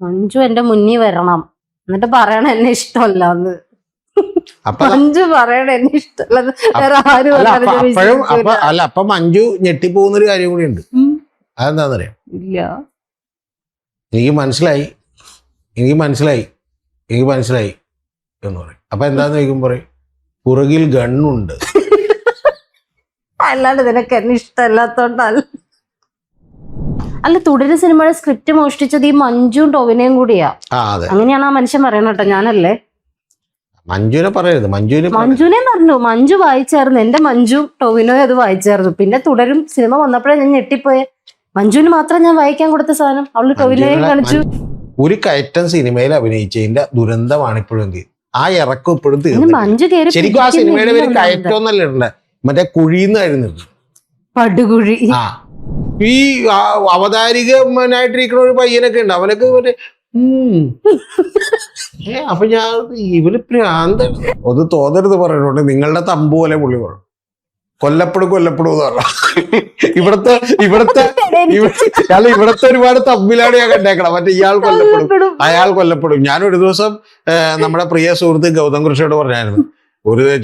മഞ്ജു എന്റെ മുന്നിൽ വരണം എന്നിട്ട് പറയണ എന്നെ ഇഷ്ടമല്ലാന്ന്. മഞ്ജു പറയണ എന്നെ ഇഷ്ടമല്ലെന്ന് വേറെ ആരും അല്ല. അപ്പൊ മഞ്ജു ഞെട്ടിപ്പോകുന്നൊരു കാര്യം കൂടി ഉണ്ട്. അതെന്താന്നറിയാം? ഇല്ല, എനിക്ക് മനസ്സിലായി എന്ന് പറയും. അപ്പൊ എന്താന്ന് ചോദിക്കും പറയും പുറകിൽ ഗണ്ണുണ്ട്. അല്ലാണ്ട് നിനക്ക് എന്നെ ഇഷ്ടമല്ലാത്തോണ്ടല്ല. അല്ല, തുടര് സിനിമയുടെ സ്ക്രിപ്റ്റ് മോഷ്ടിച്ചത് ഈ മഞ്ജുവും ടോവിനെയും കൂടിയാ. അങ്ങനെയാണ് ആ മനുഷ്യൻ പറയണ കേട്ടോ, ഞാനല്ലേ. മഞ്ജുവിനെ പറയരുത്. മഞ്ജുവിനെ പറഞ്ഞു. മഞ്ജു വായിച്ചായിരുന്നു, എന്റെ മഞ്ജു ടോവിനോയും അത് വായിച്ചായിരുന്നു. പിന്നെ തുടരും സിനിമ വന്നപ്പോഴേ ഞാൻ ഞെട്ടിപ്പോയെ. മഞ്ജുവിന് മാത്രം ഞാൻ വായിക്കാൻ കൊടുത്ത സാധനം അവള് ടോവിനോയും കാണിച്ചു. ഒരു കയറ്റം സിനിമയിൽ അഭിനയിച്ചതിന്റെ ദുരന്തമാണ് ഇപ്പോഴും. ആ ഇറക്കം ഇപ്പോഴും മഞ്ജു ശരിക്കും ആ സിനിമയുടെ പേര് കയറ്റോന്നല്ല ഇടണ്ടേ, മറ്റേ കുഴിന്നായിരുന്നു. പടുകുഴി. ഈ അവതാരികനായിട്ടിരിക്കുന്ന ഒരു പയ്യനൊക്കെ ഉണ്ട്, അവനൊക്കെ മറ്റേ അപ്പൊ ഞാൻ ഇവന് പ്രാന്ത ഒന്ന് തോന്നരുത് പറയണോണ്ട് നിങ്ങളുടെ തമ്പ് പോലെ പുള്ളി പറഞ്ഞു കൊല്ലപ്പെടും എന്ന് പറഞ്ഞു. ഇവിടത്തെ ഒരുപാട് തമ്മിലാണ് ഞാൻ കണ്ടേക്കണം. മറ്റേ ഇയാൾ കൊല്ലപ്പെടും, അയാൾ കൊല്ലപ്പെടും. ഞാനൊരു ദിവസം നമ്മുടെ പ്രിയ സുഹൃത്ത് ഗൗതം കൃഷിയോട് പറഞ്ഞായിരുന്നു,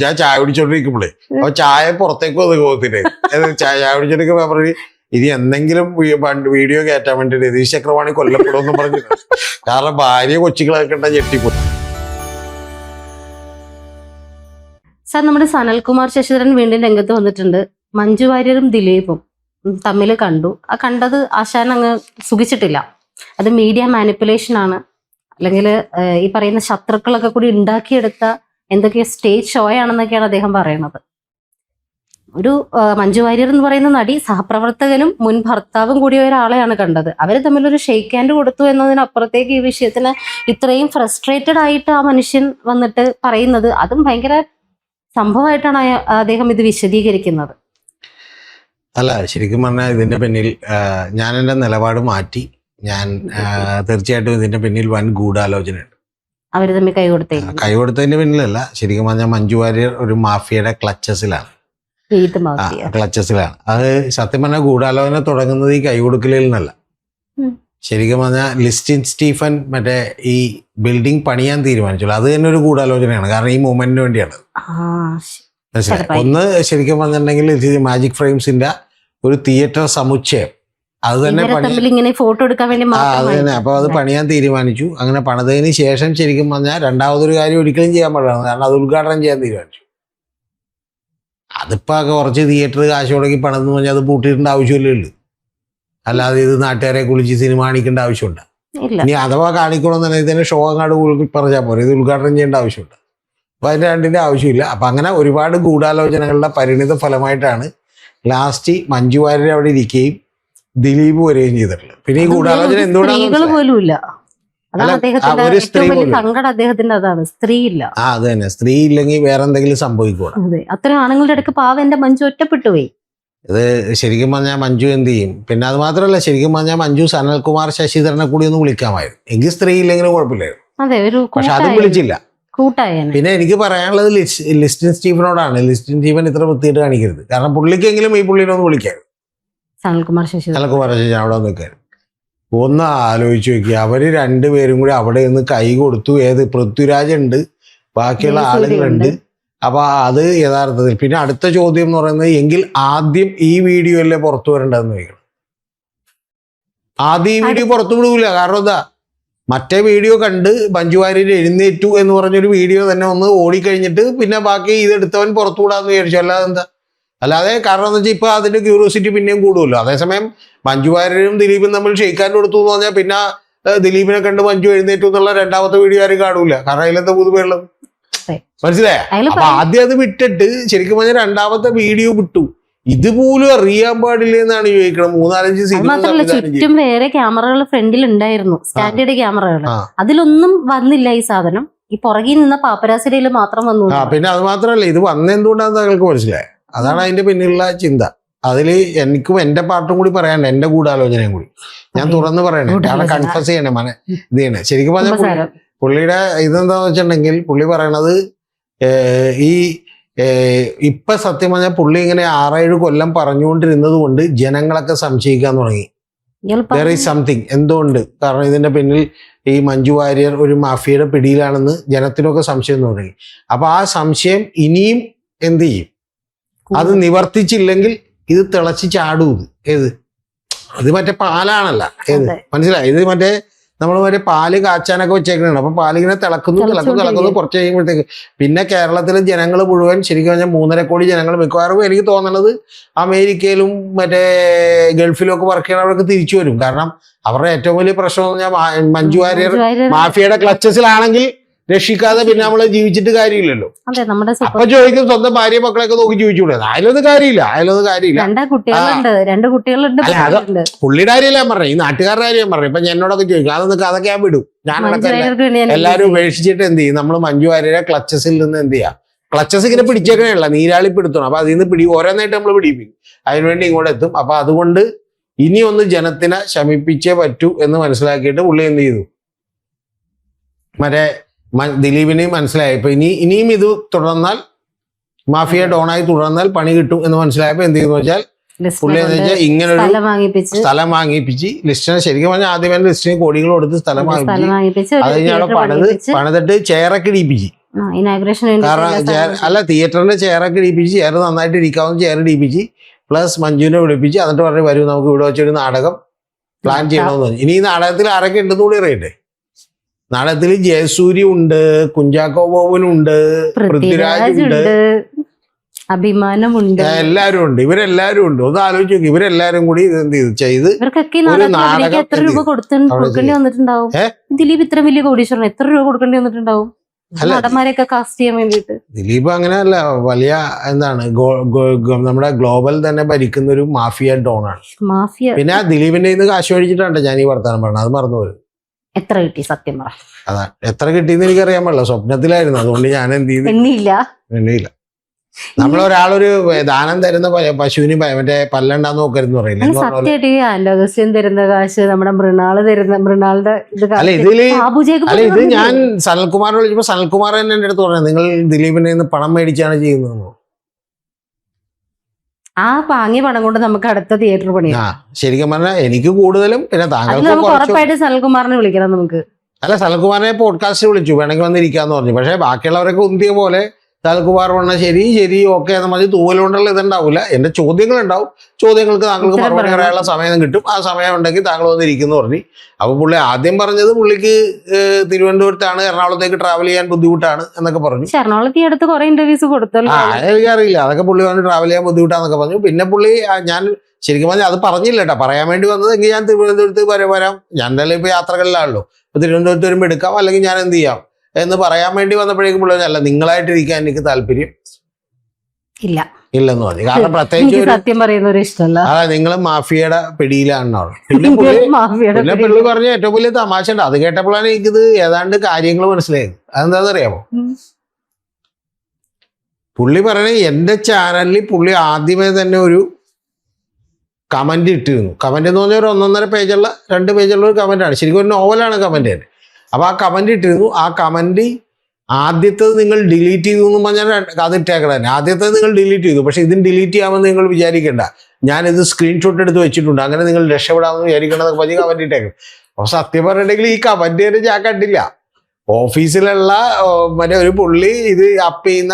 ഞാൻ ചായ കുടിച്ചോണ്ടിരിക്കുമ്പോഴേ അപ്പൊ ചായ പുറത്തേക്ക് വന്ന് ഗോത്തില്ലേ ചായ കുടിച്ചോണ്ടിരിക്കുമ്പോ പറഞ്ഞു ഇനി എന്തെങ്കിലും വീഡിയോ കയറ്റാൻ വേണ്ടി രതീഷ് ചക്രവാണി കൊല്ലപ്പെടുമെന്ന് പറഞ്ഞു. കാരണം ഭാര്യ കൊച്ചുകളൊക്കെ ഉണ്ട ഞെട്ടിപ്പോയി. സാർ, നമ്മുടെ സനൽകുമാർ ശശിധരൻ വീണ്ടും രംഗത്ത് വന്നിട്ടുണ്ട്. മഞ്ജു വാര്യരും ദിലീപും തമ്മിൽ കണ്ടു. ആ കണ്ടത് ആശാൻ അങ്ങ് സുഖിച്ചിട്ടില്ല. അത് മീഡിയ മാനിപ്പുലേഷൻ ആണ്, അല്ലെങ്കിൽ ഈ പറയുന്ന ശത്രുക്കളൊക്കെ കൂടി ഉണ്ടാക്കിയെടുത്ത എന്തൊക്കെയോ സ്റ്റേജ് ഷോ ആണെന്നൊക്കെയാണ് അദ്ദേഹം പറയുന്നത്. ഒരു മഞ്ജു വാര്യർ എന്ന് പറയുന്ന നടി സഹപ്രവർത്തകനും മുൻ ഭർത്താവും കൂടിയ ഒരാളെയാണ് കണ്ടത്. അവർ തമ്മിലൊരു ഷെയ്ക്ക് ഹാൻഡ് കൊടുത്തു എന്നതിനപ്പുറത്തേക്ക് ഈ വിഷയത്തിന് ഇത്രയും ഫ്രസ്ട്രേറ്റഡ് ആയിട്ട് ആ മനുഷ്യൻ വന്നിട്ട് പറയുന്നത്, അതും ഭയങ്കര സംഭവമായിട്ടാണ് അദ്ദേഹം ഇത് വിശദീകരിക്കുന്നത്. അല്ല, ശരിക്കും പറഞ്ഞാൽ ഇതിന്റെ പിന്നിൽ ഞാൻ എൻ്റെ നിലപാട് മാറ്റി. ഞാൻ തീർച്ചയായിട്ടും ഇതിന്റെ പിന്നിൽ വൻ ഗൂഢാലോചനയുണ്ട്. അവർ തമ്മിൽ കൈകൊടുത്തതിന്റെ പിന്നിലല്ല, ശരിക്കും പറഞ്ഞാൽ മഞ്ജു വാര്യർ ഒരു മാഫിയയുടെ ക്ലച്ചസിലാണ്. അത് സത്യം പറഞ്ഞാൽ ഗൂഢാലോചന തുടങ്ങുന്നത് ഈ കൈകൊടുക്കലിൽ നിന്നല്ല. ശരിക്കും പറഞ്ഞാൽ ലിസ്റ്റിൻ സ്റ്റീഫൻ മറ്റേ ഈ ബിൽഡിംഗ് പണിയാൻ തീരുമാനിച്ചുള്ളൂ. അത് തന്നെ ഒരു ഗൂഢാലോചനയാണ്. കാരണം ഈ മൂവ്മെന്റിന് വേണ്ടിയാണ്. ഒന്ന് ശരിക്കും പറഞ്ഞിട്ടുണ്ടെങ്കിൽ മാജിക് ഫ്രെയിംസിന്റെ ഒരു തിയേറ്റർ സമുച്ചയം അത് തന്നെ ഫോട്ടോ എടുക്കാൻ വേണ്ടി അത് തന്നെ. അപ്പൊ അത് പണിയാൻ തീരുമാനിച്ചു. അങ്ങനെ പണിതതിന് ശേഷം ശരിക്കും പറഞ്ഞാൽ രണ്ടാമതൊരു കാര്യം ഒരിക്കലും ചെയ്യാൻ പാടില്ല. കാരണം അത് ഉദ്ഘാടനം ചെയ്യാൻ തീരുമാനിച്ചു. അതിപ്പോ കുറച്ച് തിയേറ്റർ കാശ് മുടക്കി പണിതെന്ന് പറഞ്ഞാൽ അത് പൂട്ടിയിട്ടേണ്ട ആവശ്യമില്ലല്ലോ. അല്ലാതെ ഇത് നാട്ടുകാരെ കുളിച്ച് സിനിമ കാണിക്കേണ്ട ആവശ്യമുണ്ട്. ഇനി അഥവാ കാണിക്കണമെന്ന് ഇതിന് ഷോ അങ്ങാട് പറഞ്ഞാൽ പോലെ ഇത് ഉദ്ഘാടനം ചെയ്യേണ്ട ആവശ്യമുണ്ട്. അപ്പൊ അതിന്റെ രണ്ടിന്റെ ആവശ്യമില്ല. അപ്പൊ അങ്ങനെ ഒരുപാട് ഗൂഢാലോചനകളുടെ പരിണിത ഫലമായിട്ടാണ് ലാസ്റ്റ് മഞ്ജു വാര്യർ അവിടെ ഇരിക്കുകയും ദിലീപ് വരികയും ചെയ്തിട്ടുള്ളത്. പിന്നെ ഈ ഗൂഢാലോചന എന്തുകൊണ്ടാണ് സ്ത്രീയില്ല. അത് തന്നെ, സ്ത്രീ ഇല്ലെങ്കിൽ വേറെ എന്തെങ്കിലും സംഭവിക്കണം. അത്രയും ആണുങ്ങളുടെ ഇടയ്ക്ക് പാവം എന്റെ മഞ്ജു ഒറ്റപ്പെട്ടു പോയി. ഇത് ശരിക്കും പറഞ്ഞാൽ മഞ്ജു എന്ത് ചെയ്യും? പിന്നെ അത് മാത്രമല്ല, ശരിക്കും പറഞ്ഞാൽ മഞ്ജു സനൽകുമാർ ശശിധരനെ കൂടി ഒന്ന് വിളിക്കാമായിരുന്നു. എങ്കിൽ സ്ത്രീ ഇല്ലെങ്കിലും കുഴപ്പമില്ലായിരുന്നു. പക്ഷെ അതും വിളിച്ചില്ല. പിന്നെ എനിക്ക് പറയാനുള്ളത് ലിസ്റ്റിൻ സ്റ്റീഫനോടാണ്. ലിസ്റ്റിൻ സ്റ്റീഫൻ ഇത്ര വൃത്തിയിട്ട് കാണിക്കരുത്. കാരണം പുള്ളിക്കെങ്കിലും ഈ പുള്ളിനെ ഒന്ന് വിളിക്കായിരുന്നു. സനൽകുമാർ ശശി അവിടെ നിൽക്കായിരുന്നു. ഒന്ന് ആലോചിച്ച് നോക്കി, അവര് രണ്ടുപേരും കൂടി അവിടെ നിന്ന് കൈ കൊടുത്തു. പൃഥ്വിരാജ് ഉണ്ട്, ബാക്കിയുള്ള ആളുകളുണ്ട്. അപ്പൊ അത് യഥാർത്ഥത്തിൽ പിന്നെ അടുത്ത ചോദ്യം എന്ന് പറയുന്നത്, എങ്കിൽ ആദ്യം ഈ വീഡിയോ അല്ലേ പുറത്തു വരേണ്ടതെന്ന് ചോദിക്കണം. ആദ്യം ഈ വീഡിയോ പുറത്തു വിടൂല. കാരണം എന്താ, മറ്റേ വീഡിയോ കണ്ട് മഞ്ജു വാര്യർ എഴുന്നേറ്റു എന്ന് പറഞ്ഞൊരു വീഡിയോ തന്നെ ഒന്ന് ഓടിക്കഴിഞ്ഞിട്ട് പിന്നെ ബാക്കി ഇതെടുത്തവൻ പുറത്തു വിടാന്ന് വിചാരിച്ചു. അല്ലാതെ എന്താ, അല്ലാതെ കാരണം എന്ന് വെച്ചാൽ ഇപ്പൊ അതിന്റെ ക്യൂരിയോസിറ്റി പിന്നെയും കൂടുമല്ലോ. അതേസമയം മഞ്ജു വാര്യരും ദിലീപും തമ്മിൽ ഷെയ്ക്കാൻ കൊടുത്തു എന്ന് പറഞ്ഞാൽ പിന്നെ ദിലീപിനെ കണ്ട് മഞ്ജു എഴുന്നേറ്റു എന്നുള്ള രണ്ടാമത്തെ വീഡിയോ ആരും കാണൂല. കാരണം അതിലെന്താ പുതുമയുള്ളത്? മനസ്സിലായ? അപ്പൊ ആദ്യം അത് വിട്ടിട്ട് ശരിക്കും പറഞ്ഞാൽ രണ്ടാമത്തെ വീഡിയോ വിട്ടു. ഇതുപോലും അറിയാൻ പാടില്ല എന്നാണ് ചോദിക്കണം. 3-4 സിനിമ ചുറ്റും വേറെ ക്യാമറകൾ ഫ്രണ്ടിൽ ഉണ്ടായിരുന്നു, സ്റ്റാൻഡേർഡ് ക്യാമറകൾ. അതിലൊന്നും വന്നില്ല ഈ സാധനം. ഈ പുറകിൽ നിന്ന പാപ്പരാസിരയിൽ മാത്രം വന്നു. പിന്നെ അത് മാത്രമല്ല, ഇത് വന്നെന്തുകൊണ്ടാന്ന് താങ്കൾക്ക് മനസ്സിലായി? അതാണ് അതിന്റെ പിന്നിലുള്ള ചിന്ത. അതില് എനിക്കും എന്റെ പാർട്ടും കൂടി പറയാനുണ്ട്, എന്റെ ഗൂഢാലോചനയും കൂടി ഞാൻ തുറന്ന് പറയണേ. കാരണം കൺഫസ് ചെയ്യണേ ഇത് ചെയ്യണേ. ശരിക്കും പറഞ്ഞാൽ പുള്ളിയുടെ ഇതെന്താന്ന് വെച്ചിട്ടുണ്ടെങ്കിൽ, പുള്ളി പറയണത് ഇപ്പൊ സത്യം പറഞ്ഞാൽ പുള്ളി ഇങ്ങനെ 6-7 കൊല്ലം പറഞ്ഞുകൊണ്ടിരുന്നത് കൊണ്ട് ജനങ്ങളൊക്കെ സംശയിക്കാൻ തുടങ്ങി. ദർ ഈസ് സംതിങ്, എന്തുകൊണ്ട്? കാരണം ഇതിന്റെ പിന്നിൽ ഈ മഞ്ജു വാര്യർ ഒരു മാഫിയയുടെ പിടിയിലാണെന്ന് ജനത്തിനൊക്കെ സംശയം തുടങ്ങി. അപ്പൊ ആ സംശയം ഇനിയും എന്ത് ചെയ്യും? അത് നിവർത്തിച്ചില്ലെങ്കിൽ ഇത് തിളച്ച് ചാടും. ഇത് മറ്റേ പാലാണല്ല, മനസ്സിലായി? ഇത് മറ്റേ നമ്മൾ മറ്റേ പാല് കാച്ചാനൊക്കെ വെച്ചേക്കണാണ്. അപ്പൊ പാലിങ്ങനെ തിളക്കുന്നു കുറച്ച് കഴിയുമ്പോഴത്തേക്ക് പിന്നെ കേരളത്തിലെ ജനങ്ങൾ മുഴുവൻ ശരിക്കും പറഞ്ഞാൽ 3.5 കോടി ജനങ്ങൾ മിക്കവാറും എനിക്ക് തോന്നുന്നത് അമേരിക്കയിലും മറ്റേ ഗൾഫിലും ഒക്കെ വർക്ക് ചെയ്യണവർക്ക് തിരിച്ചു വരും. കാരണം അവരുടെ ഏറ്റവും വലിയ പ്രശ്നം എന്ന് പറഞ്ഞാൽ മഞ്ജു വാര്യർ മാഫിയയുടെ ക്ലച്ചസിലാണെങ്കിൽ രക്ഷിക്കാതെ പിന്നെ നമ്മള് ജീവിച്ചിട്ട് കാര്യമില്ലല്ലോ. അപ്പൊ ചോദിക്കും സ്വന്തം ഭാര്യ മക്കളൊക്കെ നോക്കി ജീവിച്ചുകൂടെ? അതിലൊന്നും കാര്യമില്ല. രണ്ട് കുട്ടികളുണ്ട്. പുള്ളിയുടെ കാര്യമല്ല ഞാൻ പറഞ്ഞത്, ഈ നാട്ടുകാരുടെ കാര്യം പറഞ്ഞു. ഇപ്പൊ എന്നോടൊക്കെ ചോദിക്കും, അതൊക്കെ ഞാൻ വിടും. ഞാൻ എല്ലാവരും ഉപേക്ഷിച്ചിട്ട് എന്ത് ചെയ്യും? നമ്മൾ മഞ്ജു വാര്യരെ ക്ലച്ചസിൽ നിന്ന് എന്ത് ചെയ്യാം? ക്ലച്ചസ് ഇങ്ങനെ പിടിച്ചേക്കണേയുള്ള നീരാളി പിടുത്തണം. അപ്പൊ അതിൽ നിന്ന് ഓരോന്നായിട്ട് നമ്മൾ പിടിപ്പിക്കും. അതിനുവേണ്ടി ഇങ്ങോട്ട് എത്തും. അപ്പൊ അതുകൊണ്ട് ഇനി ഒന്ന് ജനത്തിനെ ശമിപ്പിച്ചേ പറ്റൂ എന്ന് മനസ്സിലാക്കിയിട്ട് പുള്ളി എന്ത് ചെയ്തു? മറ്റേ ദിലീപിനെയും മനസ്സിലായി. ഇപ്പൊ ഇനിയും ഇത് തുടർന്നാൽ, മാഫിയ ഡോണായി തുടർന്നാൽ പണി കിട്ടും എന്ന് മനസ്സിലായപ്പോ എന്ത് ചെയ്യുന്നു വെച്ചാൽ പുള്ളി എന്ന് വെച്ചാൽ ഇങ്ങനൊരു സ്ഥലം വാങ്ങിപ്പിച്ച് ലിസ്റ്റിനെ ശരിക്കും പറഞ്ഞാൽ ആദ്യമേ ലിസ്റ്റിന് കോടികൾ കൊടുത്ത് സ്ഥലം വാങ്ങിപ്പിച്ച് അത് കഴിഞ്ഞാൽ പണിതിട്ട് ചെയറൊക്കെ ഇടിപ്പിച്ച്. കാരണം അല്ല, തിയേറ്ററിന്റെ ചെയറൊക്കെ ഇടിപ്പിച്ച്, ചെയർ നന്നായിട്ട് ഇരിക്കാവുന്ന ചെയർ ഇടിപ്പിച്ച്, പ്ലസ് മഞ്ജുവിനെ വിളിപ്പിച്ച്, എന്നിട്ട് പറഞ്ഞു വരൂ നമുക്ക് ഇവിടെ വെച്ചൊരു നാടകം പ്ലാൻ ചെയ്യണമെന്ന് പറഞ്ഞു. ഇനി ഈ നാടകത്തിൽ ആരൊക്കെ ഉണ്ടെന്ന് കൂടി അറിയട്ടെ. നാടകത്തിൽ ജയസൂര്യ ഉണ്ട്, കുഞ്ചാക്കോ ബോബനുണ്ട്, പൃഥ്വിരാജ് ഉണ്ട്, അഭിമാനമുണ്ട്, എല്ലാരും ഉണ്ട്. ഇവരെല്ലാരും ഉണ്ട്. ഒന്ന് ആലോചിച്ച് നോക്കി, ഇവരെല്ലാരും കൂടി എന്ത് ചെയ്ത് ഒരു നാടകം എത്ര രൂപ കൊടുക്കേണ്ടി വന്നിട്ടുണ്ടാവും? ദിലീപ് ഇത്ര വലിയ കോടീശ്വരൻ എത്ര രൂപ കൊടുക്കേണ്ടി വന്നിട്ടുണ്ടാവും നടന്മാരെയൊക്കെ കാസ്റ്റ് ചെയ്യാൻ വേണ്ടിട്ട്? ദിലീപ് അങ്ങനെയല്ല, വലിയ എന്താണ് നമ്മുടെ ഗ്ലോബൽ തന്നെ ഭരിക്കുന്ന ഒരു മാഫിയ ഡോണാണ്. പിന്നെ ദിലീപിന്റെ ഇന്ന് കാശ് മേടിച്ചിട്ടുണ്ട് ഞാൻ ഈ വർത്തമാനം പറഞ്ഞത്, അത് മറന്നുപോയി. എത്ര കിട്ടി സത്യം പറ? അതാ എത്ര കിട്ടിയെന്ന് എനിക്കറിയാൻ പാടില്ല, സ്വപ്നത്തിലായിരുന്നു. അതുകൊണ്ട് ഞാൻ എന്ത് ചെയ്തു? എണ്ണിയില്ല. നമ്മളൊരാളൊരു ദാനം തരുന്ന പശുവിന് മറ്റേ പല്ലണ്ടാന്ന് നോക്കരുന്ന് പറയില്ല. തരുന്ന കാശ് നമ്മുടെ മൃണാളുടെ ഇത് ഞാൻ സനൽകുമാറിനെ വിളിച്ചപ്പോ സനൽകുമാർ തന്നെ എന്റെ അടുത്ത് പറഞ്ഞു, നിങ്ങൾ ദിലീപിന്റെ നിന്ന് പണം മേടിച്ചാണ് ചെയ്യുന്നത്. ആ വാങ്ങിയ പണം കൊണ്ട് നമുക്ക് അടുത്ത തിയേറ്റർ പണിയാം. ശരിക്കും പറഞ്ഞാൽ എനിക്ക് കൂടുതലും പിന്നെ താങ്കൾക്ക് ഉറപ്പായിട്ട് സനൽകുമാറിനെ വിളിക്കണം നമുക്ക്. അല്ല, സനൽകുമാറിനെ പോഡ്കാസ്റ്റ് വിളിച്ചു, വേണമെങ്കിൽ വന്നിരിക്കാന്ന് പറഞ്ഞു. പക്ഷെ ബാക്കിയുള്ളവരൊക്കെ ഉന്തിയ പോലെ സനൽകുമാർ പറഞ്ഞാൽ ശരി ഓക്കെ എന്ന് പറഞ്ഞ് തൂവലുകൊണ്ടുള്ള ഇതുണ്ടാവില്ല. എന്റെ ചോദ്യങ്ങളുണ്ടാവും. ചോദ്യങ്ങൾക്ക് താങ്കൾക്ക് മറുപടി പറയാനുള്ള സമയം കിട്ടും. ആ സമയം ഉണ്ടെങ്കിൽ താങ്കൾ വന്നിരിക്കുന്നു പറഞ്ഞു. അപ്പൊ പുള്ളി ആദ്യം പറഞ്ഞത് പുള്ളിക്ക് തിരുവനന്തപുരത്താണ്, എറണാകുളത്തേക്ക് ട്രാവൽ ചെയ്യാൻ ബുദ്ധിമുട്ടാണ് എന്നൊക്കെ പറഞ്ഞു. എറണാകുളത്ത് അടുത്ത് കുറെ ഇന്റർവ്യൂസ് കൊടുത്തല്ലോ. എനിക്കറിയില്ല, അതൊക്കെ പുള്ളി വന്ന് ട്രാവൽ ചെയ്യാൻ ബുദ്ധിമുട്ടാന്നൊക്കെ പറഞ്ഞു. പിന്നെ പുള്ളി ഞാൻ ശരിക്കും പറഞ്ഞാൽ അത് പറഞ്ഞില്ല കേട്ടോ, പറയാൻ വേണ്ടി വന്നത്. എങ്കിൽ ഞാൻ തിരുവനന്തപുരത്ത് വരാം, ഞാൻ എന്തായാലും ഇപ്പൊ യാത്രകളിലാണല്ലോ, ഇപ്പൊ തിരുവനന്തപുരത്ത് വരുമ്പോൾ എടുക്കാം, അല്ലെങ്കിൽ ഞാൻ എന്ത് ചെയ്യാം എന്ന് പറയാൻ വേണ്ടി വന്നപ്പോഴേക്കും പുള്ളി അല്ല, നിങ്ങളായിട്ടിരിക്കാൻ എനിക്ക് താല്പര്യം ഇല്ലെന്ന് പറഞ്ഞു. കാരണം പ്രത്യേകിച്ച് സത്യം പറയുന്ന ഇഷ്ടമല്ല, അതാ നിങ്ങൾ മാഫിയയുടെ പിടിയിലാണെന്നാണ്. പിന്നെ പുള്ളി പറഞ്ഞ ഏറ്റവും വലിയ തമാശ ഉണ്ട്. അത് കേട്ടപ്പോഴാണ് എനിക്കിത് ഏതാണ്ട് കാര്യങ്ങൾ മനസ്സിലായത്. അതെന്താണെന്നറിയാമോ? പുള്ളി പറയണേ എന്റെ ചാനലിൽ പുള്ളി ആദ്യമേ തന്നെ ഒരു കമന്റ് ഇട്ടിരുന്നു. കമന്റ് എന്ന് പറഞ്ഞാൽ ഒരു 1.5 പേജുള്ള 2 പേജുള്ള ഒരു കമന്റാണ്. ശരിക്കും ഒരു നോവലാണ് കമന്റ് തന്നെ. അപ്പൊ ആ കമന്റ് ഇട്ടിരുന്നു. ആ കമന്റ് ആദ്യത്തേത് നിങ്ങൾ ഡിലീറ്റ് ചെയ്തു എന്ന് പറഞ്ഞാൽ അത് ഇട്ടേക്കണേ. ആദ്യത്തേത് നിങ്ങൾ ഡിലീറ്റ് ചെയ്തു, പക്ഷെ ഇതിന് ഡിലീറ്റ് ചെയ്യാമെന്ന് നിങ്ങൾ വിചാരിക്കേണ്ട, ഞാനിത് സ്ക്രീൻഷോട്ട് എടുത്ത് വെച്ചിട്ടുണ്ട്, അങ്ങനെ നിങ്ങൾ രക്ഷപ്പെടാമെന്ന് വിചാരിക്കണമെന്നൊക്കെ പറഞ്ഞ് കമന്റ് ഇട്ടേക്കണം. അപ്പൊ സത്യം പറഞ്ഞിട്ടുണ്ടെങ്കിൽ ഈ കമന്റ് തന്നെ ഞാൻ കണ്ടില്ല. ഓഫീസിലുള്ള മറ്റേ ഒരു പുള്ളി ഇത് അപ്പ് ചെയ്യുന്ന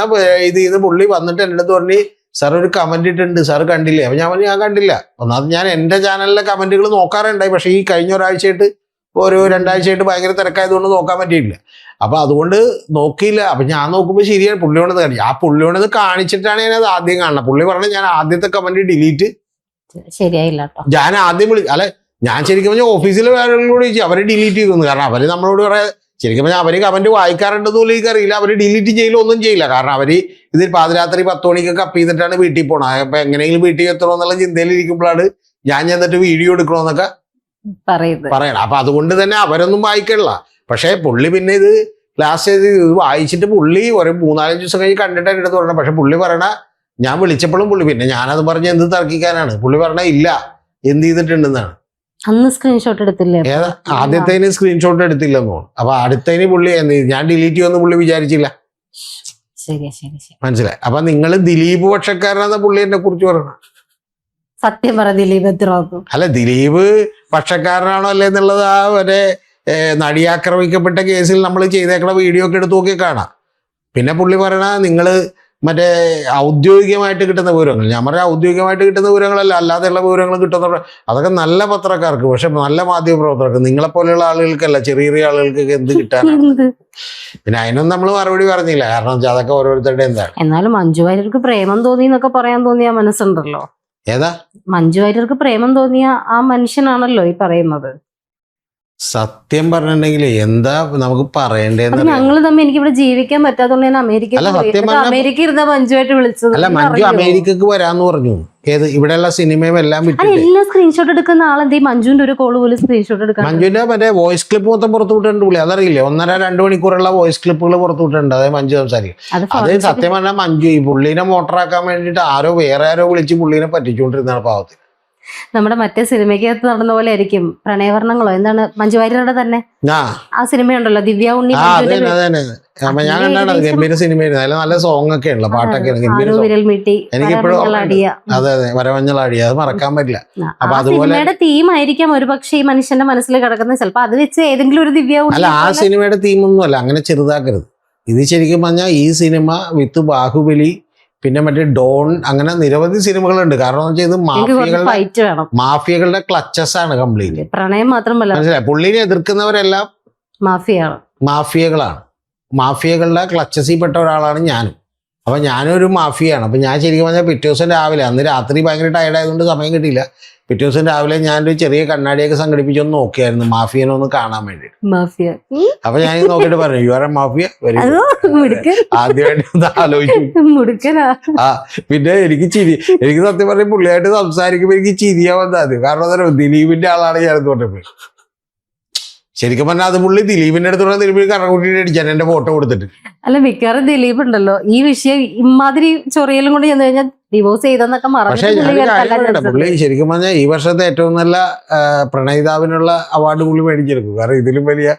ഇത് പുള്ളി വന്നിട്ട് എൻ്റെ അടുത്ത് പറഞ്ഞ്, സാർ ഒരു കമന്റ് ഇട്ടുണ്ട്, സാർ കണ്ടില്ലേ? അപ്പൊ ഞാൻ പറഞ്ഞു ഞാൻ കണ്ടില്ല. ഒന്നാമത് ഞാൻ എൻ്റെ ചാനലിലെ കമന്റുകൾ നോക്കാറുണ്ടായി, പക്ഷെ ഈ കഴിഞ്ഞ ഒരാഴ്ചയായിട്ട് ഒരു 2 ആഴ്ചയായിട്ട് ഭയങ്കര തിരക്കായതുകൊണ്ട് നോക്കാൻ പറ്റിയില്ല. അപ്പൊ അതുകൊണ്ട് നോക്കിയില്ല. അപ്പൊ ഞാൻ നോക്കുമ്പോൾ ശരിയാണ്, പുള്ളിയോണത് കാണിച്ചു. ആ പുള്ളിയോണത് കാണിച്ചിട്ടാണ് ഞാൻ അത് ആദ്യം കാണുന്നത്. പുള്ളി പറഞ്ഞത് ഞാൻ ആദ്യത്തെ കമന്റ് ഡിലീറ്റ് ശരിയായില്ല. ഞാൻ ആദ്യം അല്ലെ, ഞാൻ ശരിക്കും പറഞ്ഞാൽ ഓഫീസിലെ വേറെകളോട് ചോദിച്ചു, അവരെ ഡിലീറ്റ് ചെയ്തു. കാരണം അവര് നമ്മളോട് പറയാ, ശരിക്കും പറഞ്ഞാൽ അവര് കമന്റ് വായിക്കാറുണ്ടെന്ന് പോലും എനിക്കറിയില്ല. അവര് ഡിലീറ്റ് ചെയ്യില്ല, ഒന്നും ചെയ്യില്ല. കാരണം അവര് ഇതിൽ പാതിരാത്രി 10 മണിക്കൊക്കെ അപ്പ് ചെയ്തിട്ടാണ് വീട്ടിൽ പോകണം. അപ്പൊ എങ്ങനെയെങ്കിലും വീട്ടിൽ എത്തണോ എന്നുള്ള ചിന്തയിൽ ഇരിക്കുമ്പോഴാണ് ഞാൻ ചെന്നിട്ട് വീഡിയോ എടുക്കണമെന്നൊക്കെ പറയണം. അപ്പൊ അതുകൊണ്ട് തന്നെ അവരൊന്നും വായിക്കണില്ല. പക്ഷെ പുള്ളി പിന്നെ ഇത് ലാസ്റ്റ് ഇത് വായിച്ചിട്ട് പുള്ളി ഒരു 3-4 ദിവസം കഴിഞ്ഞ് കണ്ടിട്ട് എൻ്റെ അടുത്ത് പറയണം. പക്ഷെ പുള്ളി പറയണ, ഞാൻ വിളിച്ചപ്പോഴും പുള്ളി പിന്നെ ഞാനത് പറഞ്ഞ് എന്ത് തർക്കിക്കാനാണ്, പുള്ളി പറഞ്ഞ ഇല്ല എന്ത് ചെയ്തിട്ടുണ്ടെന്നാണ്. അന്ന് സ്ക്രീൻഷോട്ട് എടുത്തില്ലേ? ആദ്യത്തേന് സ്ക്രീൻഷോട്ട് എടുത്തില്ലെന്ന് തോന്നുന്നു. അപ്പൊ അടുത്തതിന് പുള്ളി ഞാൻ ഡിലീറ്റ് ചെയ്യുമെന്ന് പുള്ളി വിചാരിച്ചില്ല. മനസ്സിലായി? അപ്പൊ നിങ്ങൾ ദിലീപ് പക്ഷക്കാരനാന്ന പുള്ളി എന്നെ കുറിച്ച് പറയണം. സത്യം പറ, ദിലീപ് അല്ല, ദിലീപ് പക്ഷക്കാരനാണോ അല്ലേ എന്നുള്ളത് ആ ഒരു നടിയാക്രമിക്കപ്പെട്ട കേസിൽ നമ്മൾ ചെയ്തേക്കണ വീഡിയോ ഒക്കെ എടുത്ത് നോക്കി കാണാം. പിന്നെ പുള്ളി പറയണ നിങ്ങൾ മറ്റേ ഔദ്യോഗികമായിട്ട് കിട്ടുന്ന വിവരങ്ങൾ, ഞാൻ പറഞ്ഞ ഔദ്യോഗികമായിട്ട് കിട്ടുന്ന വിവരങ്ങളല്ല, അല്ലാതെയുള്ള വിവരങ്ങൾ കിട്ടുന്ന അതൊക്കെ നല്ല പത്രക്കാർക്ക്, പക്ഷെ നല്ല മാധ്യമപ്രവർത്തകർക്ക്, നിങ്ങളെപ്പോലെയുള്ള ആളുകൾക്കല്ല, ചെറിയ ചെറിയ ആളുകൾക്കൊക്കെ എന്ത് കിട്ടാനാണ്. പിന്നെ അതിനൊന്നും നമ്മൾ മറുപടി പറഞ്ഞില്ല, കാരണം വെച്ചാൽ അതൊക്കെ ഓരോരുത്തരുടെ എന്താണ്. എന്നാലും മഞ്ജു വാര്യർക്ക് പ്രേമം തോന്നി എന്നൊക്കെ പറയാൻ തോന്നിയ മനസ്സുണ്ടല്ലോ. ഏതാ മഞ്ജു വാര്യർക്ക് പ്രേമം തോന്നിയ ആ മനുഷ്യനാണല്ലോ ഈ പറയുന്നത്. സത്യം പറഞ്ഞിട്ടുണ്ടെങ്കിൽ എന്താ നമുക്ക് അത് പറയേണ്ടതെന്ന് ഞങ്ങള് തമ്മിൽ എനിക്ക് ഇവിടെ ജീവിക്കാൻ പറ്റാത്തോണ്ട് ഞാൻ അമേരിക്കയിൽ അല്ല, പോയി. സത്യം എന്നിട്ട് പറഞ്ഞാ- അമേരിക്ക ഇരുന്ന മഞ്ജുവായിട്ട് വിളിച്ചത്. അല്ല, മഞ്ജു അമേരിക്കക്ക് വരാന്ന് പറഞ്ഞു. ഏത് ഇവിടെയുള്ള സിനിമയും എല്ലാം അത് വിട്ടിട്ട് എല്ലാം സ്ക്രീൻഷോട്ട് എടുക്കുന്ന ആളെന്ത് ഈ മഞ്ജുവിന്റെ ഒരു കോള് പോലും സ്ക്രീൻഷോട്ട് എടുക്കാൻ. മഞ്ജുവിന്റെ മറ്റേ വോയിസ് ക്ലിപ്പ് മൊത്തം പുറത്തു വിട്ടിട്ടുണ്ട് പുള്ളി, അതറിയില്ലേ? 1.5-2 മണിക്കൂറുള്ള വോയിസ് ക്ലിപ്പുകൾ പുറത്തു വിട്ടിട്ടുണ്ട്. അതായത് മഞ്ജു സംസാരിക്കും. അത് അത് സത്യം പറഞ്ഞാൽ മഞ്ജു ഈ പുള്ളീനെ മോട്ടറാക്കാൻ വേണ്ടിയിട്ട് വേറെ ആരോ വിളിച്ച് പുള്ളീനെ പറ്റിച്ചുകൊണ്ടിരുന്നതാണ് പാവത്തിൽ. നമ്മുടെ മറ്റേ സിനിമയ്ക്കകത്ത് നടന്ന പോലെ ആയിരിക്കും പ്രണയവർണ്ണങ്ങളോ എന്താണ് മഞ്ജു വാര്യരുടെ തന്നെ ആ സിനിമയുണ്ടല്ലോ ദിവ്യ ഉണ്ണി. ഞാൻ കണ്ടാണ്, ഗംഭീര സിനിമയായിരുന്നു. അതിൽ നല്ല സോങ് ഒക്കെ ഉള്ള പാട്ടൊക്കെ ഗംഭീര സോങ്. എനിക്കിപ്പോഴും അതെ വരമഞ്ഞളാടിയ അത് മറക്കാൻ പറ്റില്ല. അപ്പൊ അതുപോലെ സിനിമയുടെ തീം ആയിരിക്കാം ഒരു പക്ഷേ ഈ മനുഷ്യന്റെ മനസ്സിൽ കിടക്കുന്നത്. ചിലപ്പോ അത് വെച്ച് ഏതെങ്കിലും ഒരു ദിവ്യ ഉണ്ണി. അല്ല, ആ സിനിമയുടെ തീമൊന്നും അല്ല, അങ്ങനെ ചെറുതാക്കരുത്. ഇത് ശരിക്കും പറഞ്ഞാൽ ഈ സിനിമ വിത്ത് ബാഹുബലി, പിന്നെ മറ്റേ ഡോൺ, അങ്ങനെ നിരവധി സിനിമകളുണ്ട്. കാരണം എന്ന് വെച്ചാൽ ഇത് മാഫിയകളുടെ ക്ലച്ചസ് ആണ് കംപ്ലീറ്റ്. പ്രണയം മാത്രമല്ല, മനസ്സിലായി? പുള്ളിനെ എതിർക്കുന്നവരെല്ലാം മാഫിയകളാണ്. മാഫിയകളുടെ ക്ലച്ചസിൽ പെട്ട ഒരാളാണ് ഞാനും. അപ്പൊ ഞാനും ഒരു മാഫിയാണ്. അപ്പൊ ഞാൻ ശരിക്കും പറഞ്ഞാൽ പിറ്റേ ദിവസം രാവിലെ, അന്ന് രാത്രി ഭയങ്കര ടയർഡായതുകൊണ്ട് സമയം കിട്ടിയില്ല, പിറ്റേ ദിവസം രാവിലെ ഞാനൊരു ചെറിയ കണ്ണാടിയൊക്കെ സംഘടിപ്പിച്ചൊന്ന് നോക്കിയായിരുന്നു മാഫിയനെ ഒന്ന് കാണാൻ വേണ്ടി. അപ്പൊ ഞാൻ നോക്കിയിട്ട് പറഞ്ഞു, യു ആർ എ മാഫിയ, ആദ്യമായിട്ട് ഒന്ന് ആലോചിച്ചു. പിന്നെ എനിക്ക് സത്യം പറഞ്ഞ പുള്ളിയായിട്ട് സംസാരിക്കുമ്പോൾ എനിക്ക് ചിരിയാ വന്നത്. കാരണം എന്താ, ദിലീപിന്റെ ആളാണ് ഞാനെന്ന് പറഞ്ഞപ്പോൾ. ശരിക്കും പറഞ്ഞാൽ അത് പുള്ളി ദിലീപിന്റെ അടുത്തുള്ള ദിലീപ് കറക്കൂട്ടിട്ട് അടിച്ചാൻ എന്റെ ഫോട്ടോ കൊടുത്തിട്ട്. അല്ല, മിക്കവാറും ദിലീപ് ഉണ്ടല്ലോ ഈ വിഷയം ഇമാതിരി ചൊറിയലും കൊണ്ട് ചെന്ന് കഴിഞ്ഞാൽ ഡിവോഴ്സ് ചെയ്തെന്നൊക്കെ പക്ഷെ പുള്ളി ശരിക്കും പറഞ്ഞാൽ ഈ വർഷത്തെ ഏറ്റവും നല്ല പ്രണയിതാവിനുള്ള അവാർഡ് പുള്ളി മേടിച്ചെടുക്കും. കാരണം ഇതിലും വലിയ,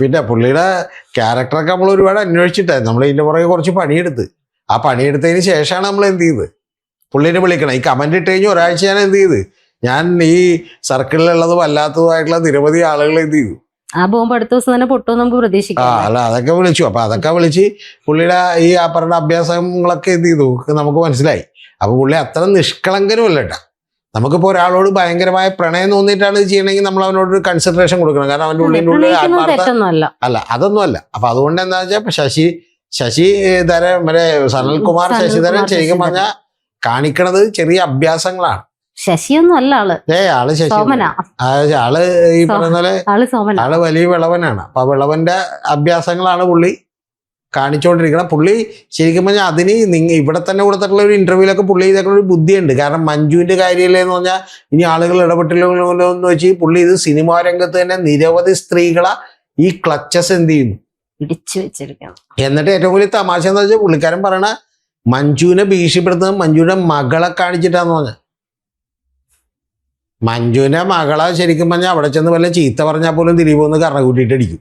പിന്നെ പുള്ളിയുടെ ക്യാരക്ടറൊക്കെ നമ്മൾ ഒരുപാട് അന്വേഷിച്ചിട്ടായിരുന്നു. നമ്മൾ ഇതിന്റെ പുറകെ കുറച്ച് പണിയെടുത്ത്, ആ പണിയെടുത്തതിന് ശേഷമാണ് നമ്മൾ എന്ത് ചെയ്ത് പുള്ളിനെ വിളിക്കണം. ഈ കമന്റ് ഇട്ട് കഴിഞ്ഞ് ഒരാഴ്ച ഞാൻ എന്ത് ചെയ്ത്, ഞാൻ ഈ സർക്കിളിലുള്ളതും അല്ലാത്തതുമായിട്ടുള്ള നിരവധി ആളുകൾ എന്ത് ചെയ്തു. ആ ബോംബ് അടുത്ത ദിവസം തന്നെ പൊട്ടും നമുക്ക് പ്രതീക്ഷിക്കാം. അല്ല, അതൊക്കെ വിളിച്ചു. അപ്പൊ അതൊക്കെ വിളിച്ച് പുള്ളിയുടെ ഈ പറഞ്ഞ അഭ്യാസങ്ങളൊക്കെ എന്ത് ചെയ്തു നമുക്ക് മനസ്സിലായി. അപ്പൊ പുള്ളി അത്ര നിഷ്കളങ്കനും അല്ല കേട്ടോ. നമുക്കിപ്പോ ഒരാളോട് ഭയങ്കരമായ പ്രണയം തോന്നിയിട്ടാണ് ഇത് ചെയ്യണമെങ്കിൽ നമ്മൾ അവനോട് ഒരു കൺസിഡറേഷൻ കൊടുക്കണം. കാരണം അവന്റെ ഉള്ളിൻ്റെ ഉള്ളിൽ അല്ല, അതൊന്നും അല്ല. അപ്പൊ അതുകൊണ്ട് എന്താ വെച്ചാൽ ശശി ധരൻ മറ്റേ സനൽകുമാർ ശശിധരൻ ശരിക്കും പറഞ്ഞാൽ കാണിക്കണത് ചെറിയ അഭ്യാസങ്ങളാണ്. ശശിയൊന്നും അല്ല ആള്. ആള് ശശി, ആള് ഈ പറയുന്ന പോലെ ആള് വലിയ വിളവനാണ്. അപ്പൊ ആ വിളവന്റെ അഭ്യാസങ്ങളാണ് പുള്ളി കാണിച്ചുകൊണ്ടിരിക്കണം. പുള്ളി ശരിക്കും പറഞ്ഞാൽ അതിന് ഇവിടെ തന്നെ കൊടുത്തിട്ടുള്ള ഒരു ഇന്റർവ്യൂലൊക്കെ പുള്ളി ഇതൊക്കെ ഒരു ബുദ്ധിയുണ്ട്. കാരണം മഞ്ജുവിന്റെ കാര്യമല്ലേ എന്ന് പറഞ്ഞാൽ ഇനി ആളുകൾ ഇടപെട്ടില്ലോ എന്ന് വെച്ച് പുള്ളി ഇത് സിനിമാ രംഗത്ത് തന്നെ നിരവധി സ്ത്രീകളെ ഈ ക്ലച്ചസ് എന്ത് ചെയ്യുന്നു, ഇടിച്ചു വെച്ചിരിക്കണം. എന്നിട്ട് ഏറ്റവും വലിയ തമാശ എന്താ വെച്ചാൽ പുള്ളിക്കാരൻ പറയണ മഞ്ജുവിനെ ഭീഷണിപ്പെടുത്തുന്നത് മഞ്ജുവിന്റെ മകളെ കാണിച്ചിട്ടാന്ന് പറഞ്ഞ. മഞ്ജുവിന്റെ മകളെ ശരിക്കും പറഞ്ഞാൽ അവിടെ ചെന്ന് വല്ല ചീത്ത പറഞ്ഞാൽ പോലും ദിലീപ് ഒന്ന് കറ കൂട്ടിയിട്ട് അടിക്കും.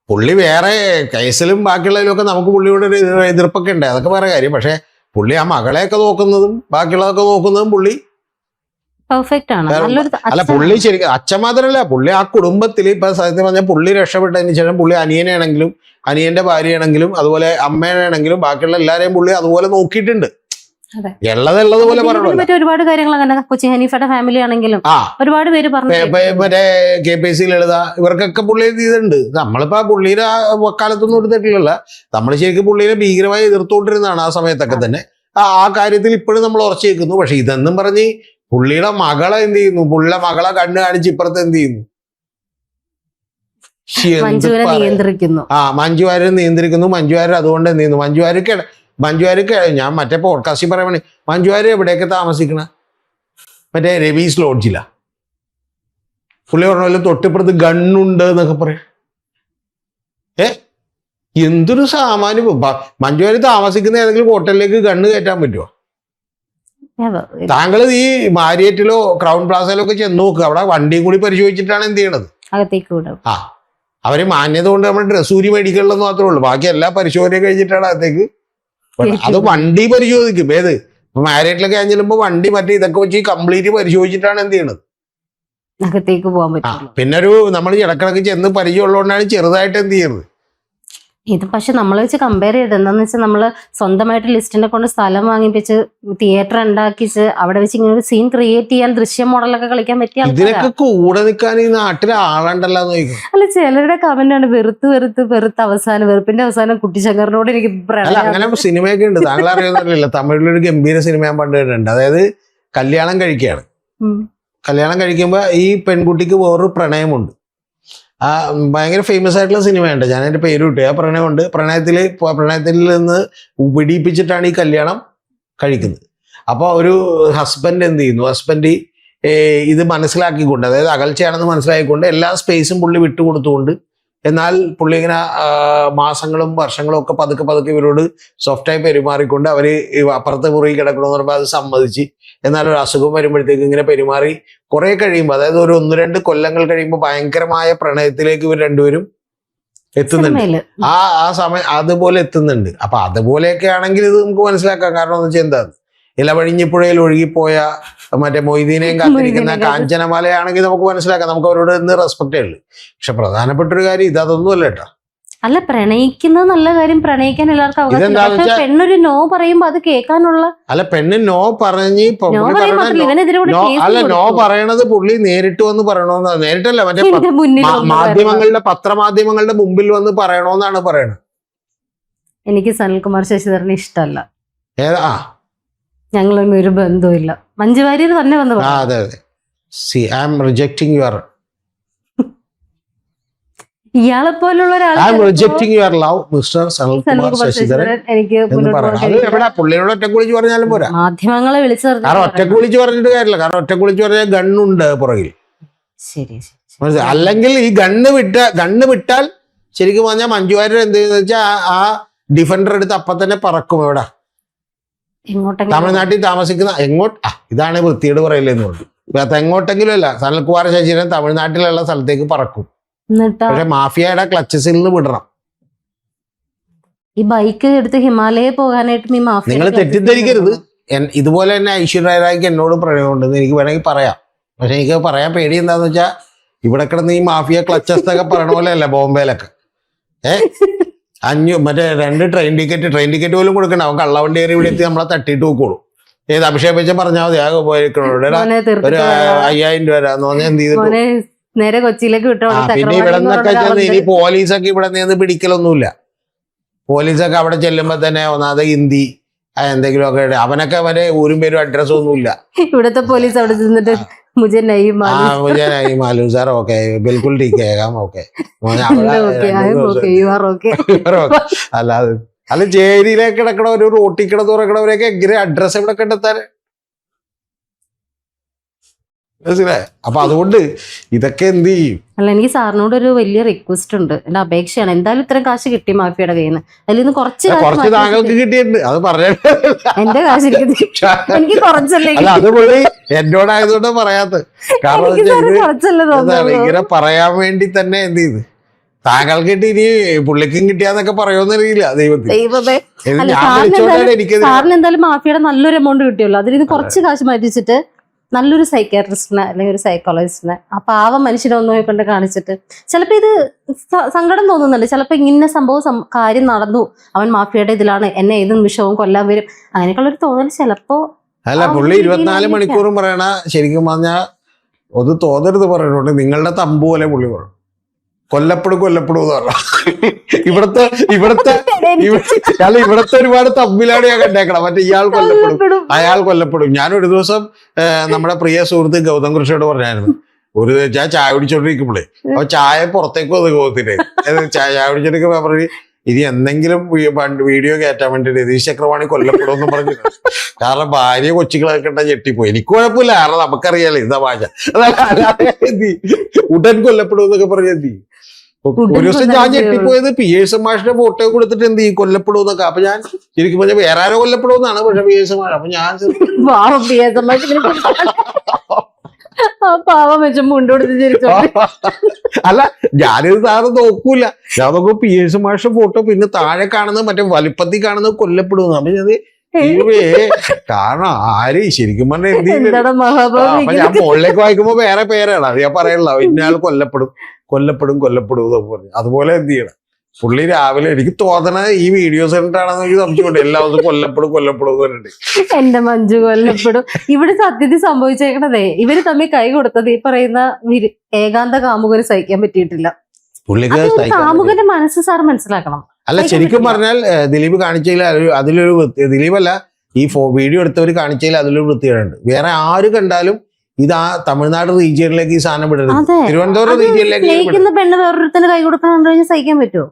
പുള്ളി വേറെ കേസിലും ബാക്കിയുള്ളതിലൊക്കെ നമുക്ക് പുള്ളിയോട് ഒരു എതിർപ്പൊക്കെ ഉണ്ട്, അതൊക്കെ വേറെ കാര്യം. പക്ഷെ പുള്ളി ആ മകളെയൊക്കെ നോക്കുന്നതും ബാക്കിയുള്ളതൊക്കെ നോക്കുന്നതും പുള്ളി പെർഫെക്റ്റ് ആണ്. അല്ല, പുള്ളി ശരിക്കും അച്ഛൻ മാത്രമല്ല, പുള്ളി ആ കുടുംബത്തിൽ ഇപ്പൊ സത്യം പറഞ്ഞാൽ പുള്ളി രക്ഷപ്പെട്ടതിന് ശേഷം പുള്ളി അനിയനാണെങ്കിലും അനിയന്റെ ഭാര്യയാണെങ്കിലും അതുപോലെ അമ്മയാണെങ്കിലും ബാക്കിയുള്ള എല്ലാരെയും പുള്ളി അതുപോലെ നോക്കിയിട്ടുണ്ട്. ഉള്ളതുപോലെ ഒരുപാട് കാര്യങ്ങൾ അങ്ങനെ കൊച്ചി ഹനീഫയുടെ ഫാമിലി ആണെങ്കിലും ഒരുപാട് പേര് പറഞ്ഞു. മറ്റേ KPC ലളിത ഇവർക്കൊക്കെ പുള്ളി ചെയ്തിട്ടുണ്ട്. നമ്മളിപ്പോ പുള്ളിയുടെ വക്കാലത്തൊന്നും എടുത്തിട്ടില്ലല്ല, നമ്മൾ ശരിക്കും പുള്ളിനെ ഭീകരമായി എതിർത്തുകൊണ്ടിരുന്നതാണ് ആ സമയത്തൊക്കെ തന്നെ. ആ കാര്യത്തിൽ ഇപ്പോഴും നമ്മൾ ഉറച്ചു വെക്കുന്നു. പക്ഷെ ഇതെന്നും പറഞ്ഞ് പുള്ളിയുടെ മകളെ എന്ത് ചെയ്യുന്നു, പുള്ളിയുടെ മകളെ കണ്ണ് കാണിച്ച് ഇപ്പുറത്ത് എന്ത് ചെയ്യുന്നു, മഞ്ജു വാര്യർ നിയന്ത്രിക്കുന്നു. മഞ്ജു വാര്യർ അതുകൊണ്ട് എന്ത് ചെയ്യുന്നു, മഞ്ജു വാര്യർക്ക് ഞാൻ മറ്റേ പോഡ്കാസ്റ്റിൽ പറയാൻ വേണ്ടി മഞ്ജു വാര്യർ എവിടെയൊക്കെ താമസിക്കണ മറ്റേ രവീസ് ലോഡ്ജില. പുള്ളി പറഞ്ഞ തൊട്ടിപ്പുറത്ത് ഗണ്ണുണ്ട് എന്നൊക്കെ പറയാം. എന്തൊരു സാമാന്യം. മഞ്ജു വാര്യർ താമസിക്കുന്ന ഏതെങ്കിലും ഹോട്ടലിലേക്ക് ഗണ്ണ് കയറ്റാൻ പറ്റുമോ? താങ്കൾ ഈ മാരിയറ്റിലോ ക്രൗൺ പ്ലാസയിലോ ഒക്കെ ചെന്ന് നോക്കുക, അവിടെ വണ്ടിയും കൂടി പരിശോധിച്ചിട്ടാണ് എന്ത് ചെയ്യണത്. അവര് മാന്യത കൊണ്ട് നമ്മൾ ഡ്രസ്സൂരി മേടിക്കണമെന്ന് മാത്രമേ ഉള്ളൂ, ബാക്കി എല്ലാ പരിശോധനയും കഴിഞ്ഞിട്ടാണ് അകത്തേക്ക്. അത് വണ്ടി പരിശോധിക്കും. ഏത് ഇപ്പൊ മാരിയറ്റിലൊക്കെ ഞാൻ ചെല്ലുമ്പോൾ വണ്ടി മറ്റേ ഇതൊക്കെ വെച്ച് കംപ്ലീറ്റ് പരിശോധിച്ചിട്ടാണ് എന്ത് ചെയ്യണത്. അകത്തേക്ക് പോകാൻ പറ്റുള്ളൂ. പിന്നെ നമ്മൾ ഇടക്കിടക്ക് ചെന്ന് പരിചയമുള്ളതുകൊണ്ടാണ് ചെറുതായിട്ട് എന്ത് ചെയ്യുന്നത്. ഇത് പക്ഷെ നമ്മൾ വെച്ച് കമ്പയർ ചെയ്ത് എന്താന്ന് വെച്ചാൽ നമ്മള് സ്വന്തമായിട്ട് ലിസ്റ്റിനെ കൊണ്ട് സ്ഥലം വാങ്ങിപ്പിച്ച് തിയേറ്റർ ഉണ്ടാക്കിച്ച് അവിടെ വെച്ച് ഇങ്ങനെ ഒരു സീൻ ക്രിയേറ്റ് ചെയ്യാൻ ദൃശ്യം മോഡലൊക്കെ കളിക്കാൻ പറ്റിയ ഇതിനൊക്കെ കൂടെ നിൽക്കാൻ ഈ നാട്ടിലെ ആളുണ്ടല്ലോ എന്ന് ചോദിക്കും. അല്ല, ചിലരുടെ കമന്റ് ആണ് വെറുത്ത് അവസാനം വെറുപ്പിന്റെ അവസാനം കുട്ടിശങ്കറിനോട് എനിക്ക് അല്ല, അങ്ങനെ സിനിമയൊക്കെ ഉണ്ട്. താങ്കൾ അറിയുന്നില്ല, തമിഴിലൊരു ഗംഭീര സിനിമ ഞാൻ പണ്ട് കണ്ടിട്ടുണ്ട്. അതായത് കല്യാണം കഴിക്കുകയാണ്. കല്യാണം കഴിക്കുമ്പോ ഈ പെൺകുട്ടിക്ക് വേറൊരു പ്രണയമുണ്ട്. ആ ഭയങ്കര ഫേമസ് ആയിട്ടുള്ള സിനിമയുണ്ട്, ഞാൻ അതിന്റെ പേര് കിട്ടി. ആ പ്രണയമുണ്ട്. പ്രണയത്തിൽ നിന്ന് പിടിപ്പിച്ചിട്ടാണ് ഈ കല്യാണം കഴിക്കുന്നത്. അപ്പോൾ ഒരു ഹസ്ബൻഡ് എന്ത് ചെയ്യുന്നു, ഹസ്ബൻഡ് ഇത് മനസ്സിലാക്കിക്കൊണ്ട്, അതായത് അകൽച്ചയാണെന്ന് മനസ്സിലാക്കിക്കൊണ്ട് എല്ലാ സ്പേസും പുള്ളി വിട്ടുകൊടുത്തുകൊണ്ട്, എന്നാൽ പുള്ളി ഇങ്ങനെ മാസങ്ങളും വർഷങ്ങളും ഒക്കെ പതുക്കെ ഇവരോട് സോഫ്റ്റായി പെരുമാറിക്കൊണ്ട് അവർ അപ്പുറത്തെ മുറി കിടക്കണമെന്ന് പറയുമ്പോൾ അത് സമ്മതിച്ച്, എന്നാൽ ഒരു അസുഖം വരുമ്പോഴത്തേക്ക് ഇങ്ങനെ പെരുമാറി കുറെ കഴിയുമ്പോൾ, അതായത് ഒരു 1-2 കൊല്ലങ്ങൾ കഴിയുമ്പോൾ ഭയങ്കരമായ പ്രണയത്തിലേക്ക് ഇവർ രണ്ടുപേരും എത്തുന്നുണ്ട്. ആ സമയം അതുപോലെ എത്തുന്നുണ്ട്. അപ്പൊ അതുപോലെയൊക്കെ ആണെങ്കിൽ ഇത് നമുക്ക് മനസ്സിലാക്കാം. കാരണം എന്ന് വെച്ചാൽ എന്താ, ഇലവഴിഞ്ഞിപ്പുഴയിൽ ഒഴുകിപ്പോയ മറ്റേ മൊയ്തീനെയും കാത്തിരിക്കുന്ന കാഞ്ചനമാലയാണെങ്കിൽ നമുക്ക് മനസ്സിലാക്കാം, നമുക്ക് അവരോട് ഇന്ന് റെസ്പെക്റ്റേ ഉള്ളു. പക്ഷെ പ്രധാനപ്പെട്ട ഒരു കാര്യം ഇതൊന്നും അല്ല കേട്ടോ. അല്ല, പ്രണയിക്കുന്നത് നല്ല കാര്യം, പ്രണയിക്കാൻ എല്ലാവർക്കും അവകാശം. പെണ്ണൊരു നോ പറയുമ്പോ അത് കേൾക്കാനുള്ള അല്ല, പെണ്ണ് നോ പറഞ്ഞ് അല്ല, നോ പറയണത് പുള്ളി നേരിട്ട് വന്ന് പറയണോന്നാ. നേരിട്ടല്ല, മറ്റേ പത്രമാധ്യമങ്ങളുടെ മുമ്പിൽ വന്ന് പറയണോന്നാണ് പറയണത്. എനിക്ക് സനൽകുമാർ ശശിധരനെ ഇഷ്ടമല്ല. ഏതാ? ഞങ്ങളൊന്നും ഒരു ബന്ധവുമില്ല. മഞ്ജു വാര്യർ തന്നെ വന്ന് പറഞ്ഞു. അതെ അതെ. See, I am rejecting your ഇയാളെ പോലുള്ള ഒരാൾ I am rejecting your love, Mr. Sanalkumar Sasidharan. എനിക്ക് പുള്ളിയോട് ഒറ്റക്ക് വിളിച്ച് പറഞ്ഞാലും പോരാ. മാധ്യമങ്ങളെ വിളിച്ചു കാരണം ഒറ്റക്ക് വിളിച്ച് പറഞ്ഞിട്ട് കാര്യമില്ല. കാരണം ഒറ്റക്ക് വിളിച്ച് പറഞ്ഞാൽ ഗണ്ണുണ്ട് പുറകിൽ. ശരി. അല്ലെങ്കിൽ ഈ ഗണ്ണ് വിട്ടാൽ ശരിക്കും പറഞ്ഞാൽ മഞ്ജു വാര്യർ എന്ത് ചെയ്യുന്ന വെച്ചാൽ ആ ഡിഫൻഡർ എടുത്ത് അപ്പൊ തന്നെ പറക്കും. എവിടെ? തമിഴ്നാട്ടിൽ താമസിക്കുന്ന ഇതാണ് വൃത്തിയോട് പറയില്ലെന്ന് പറഞ്ഞു. എങ്ങോട്ടെങ്കിലും അല്ല, സനൽകുമാർ ശശിധരൻ തമിഴ്നാട്ടിലുള്ള സ്ഥലത്തേക്ക് പറക്കും. പക്ഷെ മാഫിയയുടെ ക്ലച്ചസിൽ നിന്ന് വിടണം. ഈ ബൈക്ക് എടുത്ത് ഹിമാലയ പോകാനായിട്ട് നിങ്ങൾ തെറ്റിദ്ധരിക്കരുത്. ഇതുപോലെ തന്നെ ഐശ്വര്യ റായ്ക്ക് എന്നോട് പ്രണയമുണ്ടെന്ന് എനിക്ക് വേണമെങ്കിൽ പറയാം. പക്ഷെ എനിക്ക് പറയാൻ പേടി എന്താന്ന് വെച്ചാൽ, ഇവിടെ കിടന്ന് ഈ മാഫിയ ക്ലച്ചസ് ഒക്കെ പറയണ പോലെ അല്ല ബോംബെയിലൊക്കെ. മറ്റേ 2 ട്രെയിൻ ടിക്കറ്റ് പോലും കൊടുക്കണ്ട. അവൻ കള്ളവണ്ടി കയറി ഇവിടെ എത്തി നമ്മളെ തട്ടിയിട്ട് നോക്കോളൂ. ഏത് അഭിഷേക് ബച്ചൻ പറഞ്ഞാൽ മതി, ആ പോയിക്കണോ ഒരു 5000 രൂപ എന്ന് പറഞ്ഞാൽ എന്ത് ചെയ്തിട്ട് നേരെ കൊച്ചിയിലേക്ക് വിട്ടോ. പിന്നെ ഇവിടെ നിന്നൊക്കെ ഇനി പോലീസൊക്കെ ഇവിടെ നിന്ന് പിടിക്കലൊന്നുമില്ല. പോലീസൊക്കെ അവിടെ ചെല്ലുമ്പോ തന്നെ ഒന്നാമത് ഹിന്ദി എന്തെങ്കിലുമൊക്കെ അവനൊക്കെ അവരെ ഊരും പേരും അഡ്രസ്സും ഒന്നുമില്ല. ഇവിടുത്തെ പോലീസ് അവിടെ ചെന്നിട്ട് मुझे नहीं मालूम मुझे नहीं मालूम सर. ओके बिल्कुल ठीक है हम ओके അല്ലാതെ അല്ല ജയിലിലേക്ക് കിടക്കണ ഒരു റോട്ടി കിടന്ന് തുറക്കണവരെയൊക്കെ എങ്ങനെ അഡ്രസ് എവിടെ കണ്ടെത്താൻ? മനസ്സിലായി? അപ്പൊ അതുകൊണ്ട് ഇതൊക്കെ എന്ത് ചെയ്യും? അല്ല, എനിക്ക് സാറിനോട് ഒരു വലിയ റിക്വസ്റ്റ് ഉണ്ട്, എന്റെ അപേക്ഷയാണ്. എന്തായാലും ഇത്രയും കാശ് കിട്ടി മാഫിയുടെ കയ്യിൽ നിന്ന്, അതിൽ നിന്ന് കുറച്ച് താങ്കൾക്ക് കിട്ടിയിട്ടുണ്ട്. അത് പറഞ്ഞ എന്റെ കാശ് എനിക്ക് കുറച്ചല്ലേ. അത് പുള്ളി എന്നോടായതുകൊണ്ട് പറയാത്ത. കാരണം ഇങ്ങനെ പറയാൻ വേണ്ടി തന്നെ എന്ത് ചെയ്ത് താങ്കൾക്ക് കിട്ടി, ഇനി പുള്ളിക്കും കിട്ടിയാന്നൊക്കെ പറയുമെന്ന് അറിയില്ല. ദൈവത്തെ സാറിന് എന്തായാലും മാഫിയുടെ നല്ലൊരു എമൗണ്ട് കിട്ടിയല്ലോ, അതിൽ നിന്ന് കുറച്ച് കാശ് മാറ്റിച്ചിട്ട് നല്ലൊരു സൈക്കാട്രിസ്റ്റിനെ അല്ലെങ്കിൽ ഒരു സൈക്കോളജിസ്റ്റിനെ ആ പാവം മനുഷ്യനെ ഒന്നും കൊണ്ട് കാണിച്ചിട്ട്, ചിലപ്പോ ഇത് സങ്കടം തോന്നുന്നുണ്ട്, ചിലപ്പോ ഇങ്ങനെ സംഭവം കാര്യം നടന്നു, അവൻ മാഫിയയുടെ ഇതിലാണ്, എന്നെ ഏത് നിമിഷവും കൊല്ലാൻ വരും, അങ്ങനെയൊക്കെയുള്ള ഒരു തോന്നൽ ചിലപ്പോ. അല്ല, പുള്ളി 24 മണിക്കൂറും പറയണ ശരിക്കും പറഞ്ഞാൽ ഒന്ന് തോന്നരുത് പറയണോണ്ട് നിങ്ങളുടെ തമ്പ് പോലെ പുള്ളി പറയും കൊല്ലപ്പെടും എന്ന് പറഞ്ഞ. ഇവിടത്തെ ഒരുപാട് തമ്മിലാണ് ഞാൻ കണ്ടേക്കണം. മറ്റേ ഇയാൾ കൊല്ലപ്പെടും, അയാൾ കൊല്ലപ്പെടും. ഞാനൊരു ദിവസം നമ്മുടെ പ്രിയ സുഹൃത്ത് ഗൗതം കൃഷിയോട് പറഞ്ഞായിരുന്നു, ഞാൻ ചായ കുടിച്ചോണ്ടിരിക്കുമ്പോഴേ അപ്പൊ ചായ പുറത്തേക്ക് വന്ന് ഗൗതത്തിനെ ചായ കുടിച്ചോണ്ടിരിക്കുമ്പോ പറഞ്ഞു, ഇനി എന്തെങ്കിലും വീഡിയോ കയറ്റാൻ വേണ്ടി രതീഷ് ചക്രവാണി കൊല്ലപ്പെടുമെന്ന് പറഞ്ഞു. കാരണം ഭാര്യ കൊച്ചുകളൊക്കെ ഉണ്ട ഞെട്ടിപ്പോയി. എനിക്ക് കുഴപ്പമില്ല, കാരണം നമുക്കറിയാലോ ഇതാ ഭാഷ. ഉടൻ കൊല്ലപ്പെടുമെന്നൊക്കെ പറഞ്ഞ എന്ത് ചെയ്യും? ഒരു ദിവസം ഞാൻ ഞെട്ടിപ്പോയത് പിയേഴ്സ് മാഷിന്റെ ഫോട്ടോ കൊടുത്തിട്ട് എന്ത് ചെയ്യും കൊല്ലപ്പെടുമെന്നൊക്കെ. അപ്പൊ ഞാൻ ശരിക്കും പറഞ്ഞാൽ വേറെ ആരോ കൊല്ലപ്പെടുമെന്നാണ്, പക്ഷെ പിയേഴ്സ് മാഷ്. അപ്പൊ ഞാൻ അല്ല, ഞാനിത് സാറ് നോക്കൂല. ഞാൻ നോക്കുമ്പോ പിയേഴ്സ് മാഷ ഫോട്ടോ, പിന്നെ താഴെ കാണുന്നത് മറ്റേ വലിപ്പത്തിൽ കാണുന്നത് കൊല്ലപ്പെടുന്നു. അപ്പൊ ഞാൻ കാരണം ആര് ശരിക്കും പറഞ്ഞാൽ എന്ത് ചെയ്യും? എന്താണ് അപ്പൊ മഹാഭാവി ഞാൻ മുകളിലേക്ക് വായിക്കുമ്പോ വേറെ പേരാണ് അത് ഞാൻ പറയണല്ലോ, ഇന്നയാൾ കൊല്ലപ്പെടും കൊല്ലപ്പെടും കൊല്ലപ്പെടും എന്നൊക്കെ പറഞ്ഞു. അതുപോലെ എന്ത് ചെയ്യണം, പുള്ളി രാവിലെ എനിക്ക് തോന്നണ ഈ വീഡിയോസ് കണ്ടിട്ടാണെന്ന് എനിക്ക് സംശയമുണ്ട്, എല്ലാ ദിവസവും കൊല്ലപ്പെടും കൊല്ലപ്പെടും എന്ന് പറഞ്ഞിട്ട്. എന്റെ മഞ്ജു കൊല്ലപ്പെടും. ഇവിടെ സത്യത്തിൽ സംഭവിച്ചേക്കണതേ ഇവര് തമ്മിൽ കൈ കൊടുത്തത് ഈ പറയുന്ന ഏകാന്ത കാമുകന് സഹിക്കാൻ പറ്റിയിട്ടില്ല. പുള്ളിക്ക് അത് ഒരു സഹിക്കാൻ കാമുകന്റെ മനസ്സ് സാർ മനസ്സിലാക്കണം. അല്ല സഹിക്കാൻ ശരിക്കും പറ്റില്ല. പറഞ്ഞാൽ ദിലീപ് കാണിച്ചതിൽ അതിലൊരു ദിലീപല്ല ഈ വീഡിയോ എടുത്തവർ കാണിച്ചതിൽ അതിലൊരു വൃത്തികേടുണ്ട്. വേറെ ആര് കണ്ടാലും ഇത് ആ തമിഴ്നാട് റീജിയനിലേക്ക് ഈ സാധനം വിടരുത്, അതെ. തിരുവനന്തപുരം അത് റീജിയനിലേക്ക് സ്നേഹിക്കുന്ന പെണ്ണ് വേറൊരുത്തിന് കൈ കൊടുക്കാൻ കണ്ടു കഴിഞ്ഞാൽ സഹിക്കാൻ പറ്റുമോ?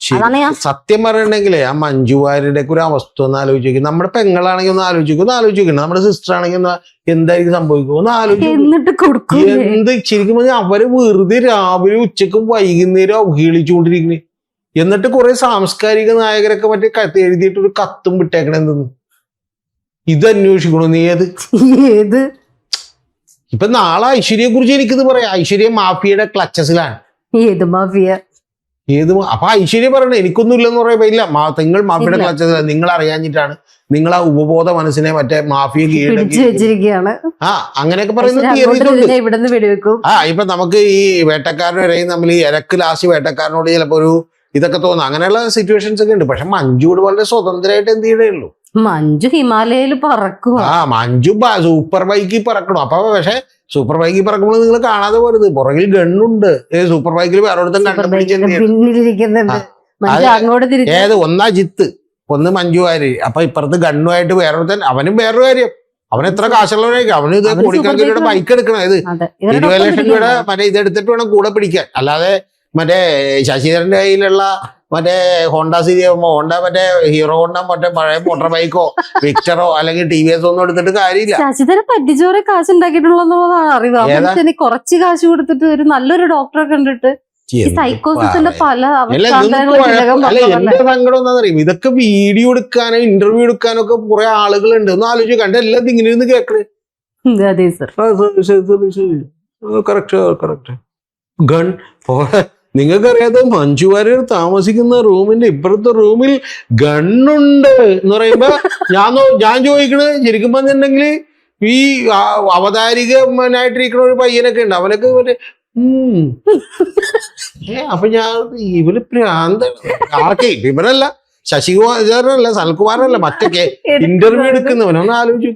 അതാണ് ഞാൻ സത്യം പറയണെങ്കിലേ ആ മഞ്ജു വാര്യരുടെ ഒരു അവസ്ഥ ഒന്ന് ആലോചിക്കും. നമ്മുടെ പെങ്ങളാണെങ്കിൽ ഒന്ന് ആലോചിക്കണം, നമ്മുടെ സിസ്റ്റർ ആണെങ്കിൽ ഒന്ന് എന്തായിരിക്കും സംഭവിക്കും ഒന്ന് ആലോചിക്കും. എന്നിട്ട് കൊടുക്കും. എന്ത് ശരിക്കും പറഞ്ഞാൽ അവര് വെറുതെ രാവിലെ ഉച്ചക്കും വൈകുന്നേരം അവഹേളിച്ചുകൊണ്ടിരിക്കണേ. എന്നിട്ട് കുറെ സാംസ്കാരിക നായകരൊക്കെ മറ്റേ എഴുതിയിട്ട് ഒരു കത്തും വിട്ടേക്കണ എന്തെന്ന് ഇത് അന്വേഷിക്കണോ നീ? ഏത് ഇപ്പൊ നാളെ ഐശ്വര്യയെ കുറിച്ച് എനിക്കിത് പറയാം. ഐശ്വര്യ മാഫിയയുടെ ക്ലച്ചസിലാണ്. ഏത് മാഫിയ? അപ്പൊ ഐശ്വര്യ പറയണേ എനിക്കൊന്നും ഇല്ലെന്ന് പറയുമ്പോ ഇല്ല, നിങ്ങൾ മാഫിയയുടെ ഇല്ല. ക്ലച്ചസിലാണ്, നിങ്ങൾ അറിയാഞ്ഞിട്ടാണ്, നിങ്ങൾ ആ ഉപബോധ മനസ്സിനെ മറ്റേ മാഫിയ പിടിച്ചു കീഴടക്കി. വെച്ചിരിക്കുകയാണ്. ആ അങ്ങനെയൊക്കെ പറയുന്ന പക്ഷെ തിയറീസ് അങ്ങോട്ട് ഉണ്ട്. ഇതിനെ ഇവിടുന്ന് വെടിവെക്കും. ഇപ്പൊ നമുക്ക് ഈ വേട്ടക്കാരനും ഇരയും തമ്മിൽ ഈ ഇരക്ക് ലാസ്റ്റ് വേട്ടക്കാരനോട് ചിലപ്പോ ഒരു ഇതൊക്കെ തോന്നും, അങ്ങനെയുള്ള സിറ്റുവേഷൻസ് ഒക്കെ ഉണ്ട്. പക്ഷെ മഞ്ജുവോട് വളരെ സ്വതന്ത്രമായിട്ട് എന്ത് ചെയ്യണേ ഉള്ളൂ. മഞ്ജു ഹിമാലയയിൽ പറക്കുക. മഞ്ജു സൂപ്പർ ബൈക്കിൽ പറക്കണം. അപ്പൊ പക്ഷെ സൂപ്പർ ബൈക്കിൽ പറക്കുമ്പോൾ നിങ്ങൾ കാണാതെ പോരുത്, പുറകിൽ ഗണ്ണുണ്ട്. സൂപ്പർ ബൈക്കിൽ വേറൊരുത്തം പിന്നിലിരിക്കുന്നുണ്ട്. മഞ്ജു അങ്ങോട്ട് തിരിച്ചു. ഒന്നാ ജിത്ത്, ഒന്ന് മഞ്ജു വാര്യർ. അപ്പൊ ഇപ്പുറത്ത് ഗണ്ണുമായിട്ട് വേറൊരുത്തൻ, അവനും വേറൊരു കാര്യം, അവൻ എത്ര കാശുള്ളവരായിരിക്കും, അവന് ഇത് അവന് കോടിക്കണക്കിന് രൂപയുടെ ബൈക്ക് എടുക്കണം. ഇത് അതെ 20 ലക്ഷം രൂപയുടെ മറ്റേ ഇത് എടുത്തിട്ട് വേണം കൂടെ പിടിക്കാൻ. അല്ലാതെ മറ്റേ ശശിധരന്റെ കയ്യിലുള്ള മറ്റേ ഹോണ്ട ഹോണ്ട മറ്റേ ഹീറോ ഹോണ്ട മറ്റേ പഴയ മോട്ടോർ ബൈക്കോ വിക്ടറോ അല്ലെങ്കിൽ TVS ഒന്നും എടുത്തിട്ട് കാര്യമില്ല. ശശിധരൻ പറ്റിച്ചോറെ കാശ് ഉണ്ടാക്കിയിട്ടുള്ളതാണ് അറിവ്. ഏതാ? അവന് കുറച്ച് കാശ് കൊടുത്തിട്ട് ഒരു നല്ലൊരു ഡോക്ടറെ കണ്ടിട്ട് ഈ സൈക്കോസിന്റെ പല അല്ല അവസ്ഥാന്തരങ്ങളും തിലകം അല്ല പറഞ്ഞതല്ലേ. എന്റെ സങ്കടം എന്താണെന്നറിയും, ഇതൊക്കെ വീഡിയോ എടുക്കാനോ ഇന്റർവ്യൂ എടുക്കാനോ ഒക്കെ കുറെ ആളുകളുണ്ട്. ഒന്ന് ആലോചിച്ച് കണ്ട എല്ലാം ഇങ്ങനെ ഇരുന്ന് കേൾക്കണേ. അതെ സർ. കറക്റ്റ് ഗൺ നിങ്ങൾക്കറിയാത്ത മഞ്ജു വാര്യർ താമസിക്കുന്ന റൂമിന്റെ ഇപ്പുറത്തെ റൂമിൽ ഗണ്ണുണ്ട് എന്ന് പറയുമ്പോ ഞാൻ ചോദിക്കണത് ശരിക്കും പറഞ്ഞിട്ടുണ്ടെങ്കിൽ ഈ അവതാരികനായിട്ടിരിക്കുന്ന ഒരു പയ്യനൊക്കെ ഉണ്ട്, അവനൊക്കെ മറ്റേ അപ്പൊ ഞാൻ ഇവര് പ്രാന്ത ആർക്കേ ഇവരല്ല, ശശികുമാരല്ല, സനൽകുമാരല്ല, മറ്റൊക്കെ ഇന്റർവ്യൂ എടുക്കുന്നവനൊന്ന് ആലോചിച്ചു.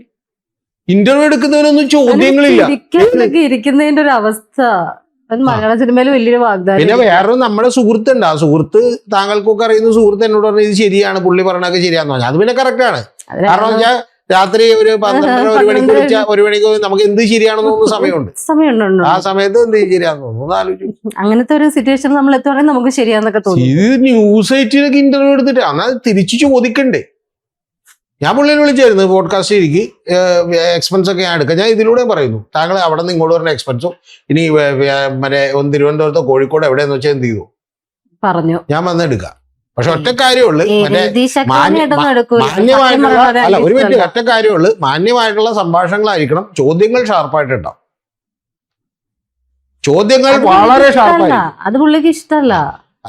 ഇന്റർവ്യൂ എടുക്കുന്നവനൊന്നും ചോദ്യങ്ങളില്ല. ഇരിക്കുന്നതിന്റെ ഒരു അവസ്ഥ അത് മലയാള സിനിമയിൽ വലിയൊരു വാഗ്ദാനം. പിന്നെ വേറൊരു നമ്മുടെ സുഹൃത്തുണ്ട്, ആ സുഹൃത്ത് താങ്കൾക്കൊക്കെ അറിയുന്ന സുഹൃത്ത് എന്നോട് പറഞ്ഞു ഇത് ശരിയാണ്, പുള്ളി പറഞ്ഞൊക്കെ ശരിയാന്ന് പറഞ്ഞു. അത് പിന്നെ കറക്റ്റ് ആണ്. കാരണം വെച്ചാൽ രാത്രി ഒരു 12 1 മണിക്ക് വിളിച്ചാൽ 1 മണിക്ക് നമുക്ക് എന്ത് ശരിയാണെന്ന് തോന്നുന്ന സമയമുണ്ട്. ആ സമയത്ത് എന്ത് ശരിയാന്ന് തോന്നുന്നു ആലോചിച്ചു. അങ്ങനത്തെ ഒരു സിറ്റുവേഷൻ നമ്മൾ എത്തുവാണെങ്കിൽ നമുക്ക് ശരിയാന്നൊക്കെ തോന്നും. ഇത് ന്യൂസ് സൈറ്റിലൊക്കെ ഇന്റർവ്യൂ എടുത്തിട്ട് എന്നാൽ തിരിച്ചു ചോദിക്കണ്ടേ. ഞാൻ പുള്ളിനെ വിളിച്ചായിരുന്നു പോഡ്കാസ്റ്റ് എനിക്ക് എക്സ്പെൻസ് ഒക്കെ ഞാൻ എടുക്കാം. ഞാൻ ഇതിലൂടെ പറയുന്നു, താങ്കൾ അവിടെ നിന്ന് ഇങ്ങോട്ട് പറഞ്ഞ എക്സ്പെൻസും ഇനി മറ്റേ തിരുവനന്തപുരത്തോ കോഴിക്കോട് എവിടെയെന്ന് വെച്ചാൽ എന്ത് ചെയ്തു പറഞ്ഞു, ഞാൻ വന്നെടുക്കാം. പക്ഷെ ഒറ്റ കാര്യമുള്ളു, മറ്റേ അല്ല ഒരു മിനിറ്റ്, ഒറ്റ കാര്യമുള്ളു, മാന്യമായിട്ടുള്ള സംഭാഷണങ്ങളായിരിക്കണം, ചോദ്യങ്ങൾ ഷാർപ്പായിട്ടുണ്ടാവും. ചോദ്യങ്ങൾ വളരെ ഷാർപ്പായിരിക്കും. അത് പുള്ളിക്ക് ഇഷ്ടമല്ല.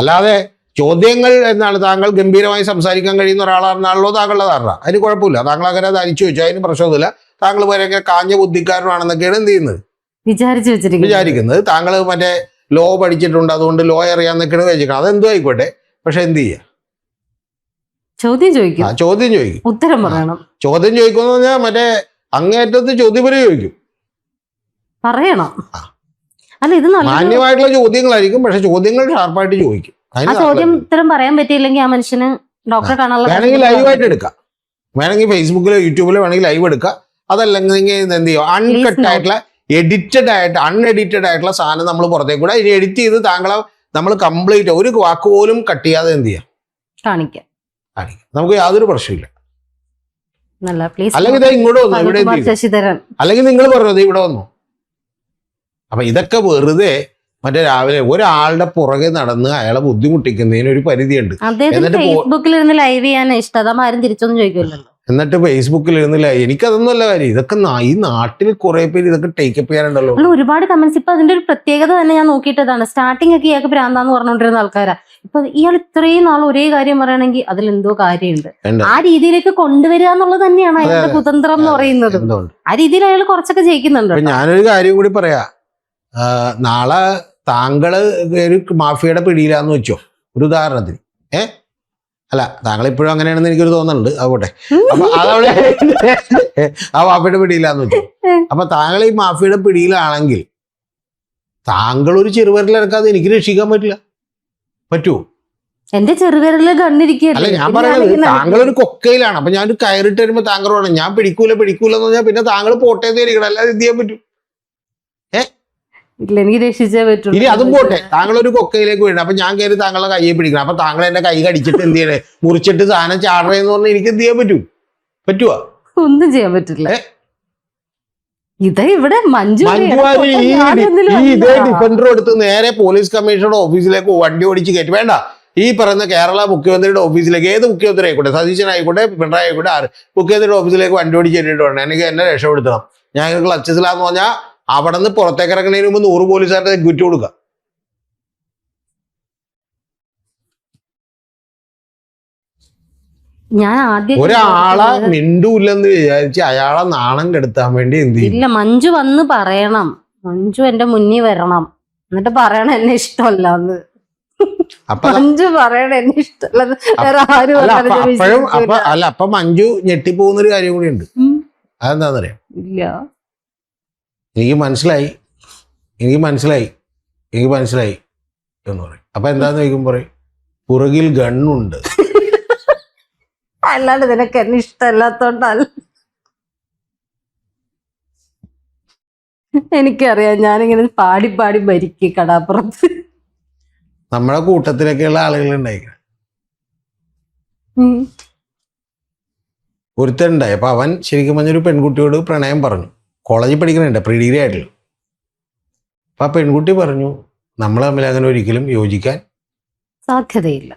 അല്ലാതെ ചോദ്യങ്ങൾ എന്നാണ് താങ്കൾ ഗംഭീരമായി സംസാരിക്കാൻ കഴിയുന്ന ഒരാളാണെന്നാണല്ലോ താങ്കളുടെ ധാരണ. അതിന് കുഴപ്പമില്ല, താങ്കൾ അങ്ങനെ അത് അരിച്ചു വെച്ചു, അതിന് പ്രശ്നമൊന്നുമില്ല. താങ്കൾ ഭയങ്കര കാഞ്ഞ ബുദ്ധിക്കാരനാണെന്നൊക്കെയാണ് എന്ത് ചെയ്യുന്നത് വിചാരിക്കുന്നത്. താങ്കൾ മറ്റേ ലോ പഠിച്ചിട്ടുണ്ട്, അതുകൊണ്ട് ലോ അറിയാന്നൊക്കെയാണ് വിചാരിക്കുന്നത്. അതെന്തോ ആയിക്കോട്ടെ, പക്ഷെ എന്ത് ചെയ്യാ, ചോദ്യം ചോദിക്കും, ഉത്തരം പറയണം. ചോദ്യം ചോദിക്കുമെന്ന് പറഞ്ഞാൽ മറ്റേ അങ്ങേറ്റത്ത് ചോദ്യപരി ചോദിക്കും, പറയണം. അല്ല ഇത് മാന്യമായിട്ടുള്ള ചോദ്യങ്ങളായിരിക്കും, പക്ഷെ ചോദ്യങ്ങൾ ഷാർപ്പായിട്ട് ചോദിക്കും. ആ ചോദ്യം ഉത്തരം പറയാൻ പറ്റിയില്ലെങ്കിൽ ആ മനുഷ്യന് ഡോക്ടറെ കാണാനുള്ള വേണമെങ്കിൽ ലൈവായിട്ട് എടുക്കാം, വേണമെങ്കിൽ ഫേസ്ബുക്കിലോ യൂട്യൂബിലോ വേണമെങ്കിൽ ലൈവ് എടുക്കാം. അതല്ലെങ്കിൽ എന്ത് ചെയ്യും, അൺഎഡിറ്റഡ് ആയിട്ടുള്ള സാധനം നമ്മൾ പുറത്തേക്ക് കൂടെ എഡിറ്റ് ചെയ്ത് താങ്കളെ നമ്മൾ കംപ്ലീറ്റ് ഒരു വാക്ക് പോലും കട്ട് ചെയ്യാതെ എന്ത് ചെയ്യാം, കാണിക്കാം. നമുക്ക് യാതൊരു പ്രശ്നമില്ല. അല്ലെങ്കിൽ ഇങ്ങോട്ട് വന്നു, ഇവിടെ അല്ലെങ്കിൽ നിങ്ങൾ പറഞ്ഞത് ഇവിടെ വന്നു. അപ്പൊ ഇതൊക്കെ വെറുതെ മറ്റേ രാവിലെ ഒരാളുടെ പുറകെ നടന്ന് അയാളെ ബുദ്ധിമുട്ടിക്കുന്നതിന് ഒരു പരിധിയുണ്ട്. ഫേസ്ബുക്കിൽ ഇരുന്ന് ലൈവ് ചെയ്യാൻ ഇഷ്ടം, ആരും തിരിച്ചൊന്നും ചോദിക്കില്ലല്ലോ. എന്നിട്ട് ഫേസ്ബുക്കിൽ ഇരുന്നില്ല. എനിക്കതൊന്നും അല്ല കാര്യം. ഇതൊക്കെ ഈ നാട്ടിൽ കുറെ പേര് ഇതൊക്കെ ടേക്കപ്പ് ചെയ്യാനുണ്ടല്ലോ. ഒരുപാട് കമന്റ്സ്. ഇപ്പൊ അതിന്റെ ഒരു പ്രത്യേകത തന്നെ ഞാൻ നോക്കിയിട്ടതാണ്. സ്റ്റാർട്ടിംഗ് ഒക്കെ ഇയാൾക്ക് ഭ്രാന്താന്ന് പറഞ്ഞുകൊണ്ടിരുന്ന ആൾക്കാരാ. ഇപ്പൊ ഇയാൾ ഇത്രയും നാൾ ഒരേ കാര്യം പറയണമെങ്കിൽ അതിലെന്തോ കാര്യമുണ്ട്. ആ രീതിയിലേക്ക് കൊണ്ടുവരിക എന്നുള്ളത് തന്നെയാണ് അയാളുടെ കുതന്ത്രം എന്ന് പറയുന്നത്. ആ രീതിയിൽ അയാൾ കുറച്ചൊക്കെ ജയിക്കുന്നുണ്ട്. ഞാനൊരു കാര്യം കൂടി പറയാ. നാളെ താങ്കള് ഒരു മാഫിയയുടെ പിടിയിലാന്ന് വെച്ചോ, ഒരു ഉദാഹരണത്തിന്. അല്ല, താങ്കൾ ഇപ്പോഴും അങ്ങനെയാണെന്ന് എനിക്കൊരു തോന്നുന്നുണ്ട്. ആവട്ടെ. അപ്പൊ അതവിടെ ആ മാഫിയുടെ പിടിയിലാന്ന് വെച്ചു. അപ്പൊ താങ്കൾ ഈ മാഫിയുടെ പിടിയിലാണെങ്കിൽ താങ്കൾ ഒരു ചെറുവിരലിറക്കാതെ എനിക്ക് രക്ഷിക്കാൻ പറ്റില്ല. പറ്റുമോ? എന്റെ ചെറുവിരല് കണ്ണിരിക്കുകയല്ല. അല്ല, ഞാൻ പറയുന്നത് താങ്കൾ ഒരു കൊക്കയിലാണ്. അപ്പൊ ഞാൻ കയറിട്ട് വരുമ്പോ താങ്കൾ വേണം ഞാൻ പിടിക്കൂല എന്ന് പറഞ്ഞാൽ പിന്നെ താങ്കൾ പോട്ടേന്ന് ഇരിക്കണം. അല്ലാതെ എന്ത് ചെയ്യാൻ പറ്റും? ഇല്ല, എനിക്ക് രക്ഷിച്ചേ പറ്റുള്ളൂ. ഇനി അതും പോട്ടെ, താങ്കൾ ഒരു കൊക്കയിലേക്ക് വീഴണം. അപ്പൊ ഞാൻ കയറി താങ്കളെ കയ്യെ പിടിക്കണം. അപ്പൊ താങ്കൾ എന്റെ കൈ കടിച്ചിട്ട് എന്ത് ചെയ്യണേ, മുറിച്ചിട്ട് സാധനം ചാടണേന്ന് പറഞ്ഞാൽ എനിക്ക് എന്ത് ചെയ്യാൻ പറ്റുമോ? ഒന്നും ചെയ്യാൻ പറ്റില്ല. ഇത് ഇവിടെ മഞ്ജു ഇതേ ഡിഫൻഡർ എടുത്ത് നേരെ പോലീസ് കമ്മീഷണറുടെ ഓഫീസിലേക്ക് വണ്ടി ഓടിച്ച് കയറ്റി. വേണ്ട, ഈ പറയുന്ന കേരള മുഖ്യമന്ത്രിയുടെ ഓഫീസിലേക്ക്, ഏത് മുഖ്യമന്ത്രി ആയിക്കോട്ടെ, സതീശനായിക്കോട്ടെ, പിണറായി ആയിക്കോട്ടെ, മുഖ്യമന്ത്രിയുടെ ഓഫീസിലേക്ക് വണ്ടി ഓടിച്ച് കയറ്റിയിട്ട് വേണം എനിക്ക് എന്നെ രക്ഷപ്പെടുത്തണം. ഞാൻ ക്ലച്ചസിലാന്ന് പറഞ്ഞാൽ അവിടെ നിന്ന് പുറത്തേക്ക് ഇറങ്ങുന്നതിന് മുമ്പ് 100 പോലീസുകാരുടെ കുറ്റി കൊടുക്കുക. ഞാൻ ആദ്യം ഒരാളെ മിണ്ടൂല്ലെന്ന് വിചാരിച്ച് അയാളെ നാണം കെടുത്താൻ വേണ്ടി എന്ത് ചെയ്യും? ഇല്ല, മഞ്ജു വന്ന് പറയണം. മഞ്ജു എന്റെ മുന്നിൽ വരണം, എന്നിട്ട് പറയണം എന്നെ ഇഷ്ടമല്ലാന്ന്. മഞ്ജു പറയണം എന്നെ ഇഷ്ടമല്ലെന്ന്. വേറെ ആരും അപ്പൊ മഞ്ജു ഞെട്ടിപ്പോകുന്നൊരു കാര്യം കൂടി ഉണ്ട്. അതെന്താന്നറിയാം? ഇല്ല, എനിക്ക് മനസ്സിലായി എന്ന് പറയും. അപ്പൊ എന്താന്ന് ചോദിക്കുമ്പോ പറയും പുറകിൽ ഗണ്ണുണ്ട്. അല്ലാണ്ട് നിനക്ക് എന്നെ ഇഷ്ടമല്ലാത്തോണ്ടല്ല. എനിക്കറിയാം, ഞാനിങ്ങനെ പാടി പാടി ഭരിക്കും കടാപ്പുറത്ത്. നമ്മളെ കൂട്ടത്തിലൊക്കെയുള്ള ആളുകൾ ഉണ്ടായിക്കണം. ഒരുത്തനുണ്ടായി. അപ്പൊ അവൻ ശരിക്കും പറഞ്ഞൊരു പെൺകുട്ടിയോട് പ്രണയം പറഞ്ഞു. കോളേജിൽ പഠിക്കണുണ്ട്, പ്രീ ഡിഗ്രി ആയിട്ടുള്ളൂ. അപ്പൊ ആ പെൺകുട്ടി പറഞ്ഞു നമ്മൾ തമ്മിൽ അങ്ങനെ ഒരിക്കലും യോജിക്കാൻ സാധ്യതയില്ല.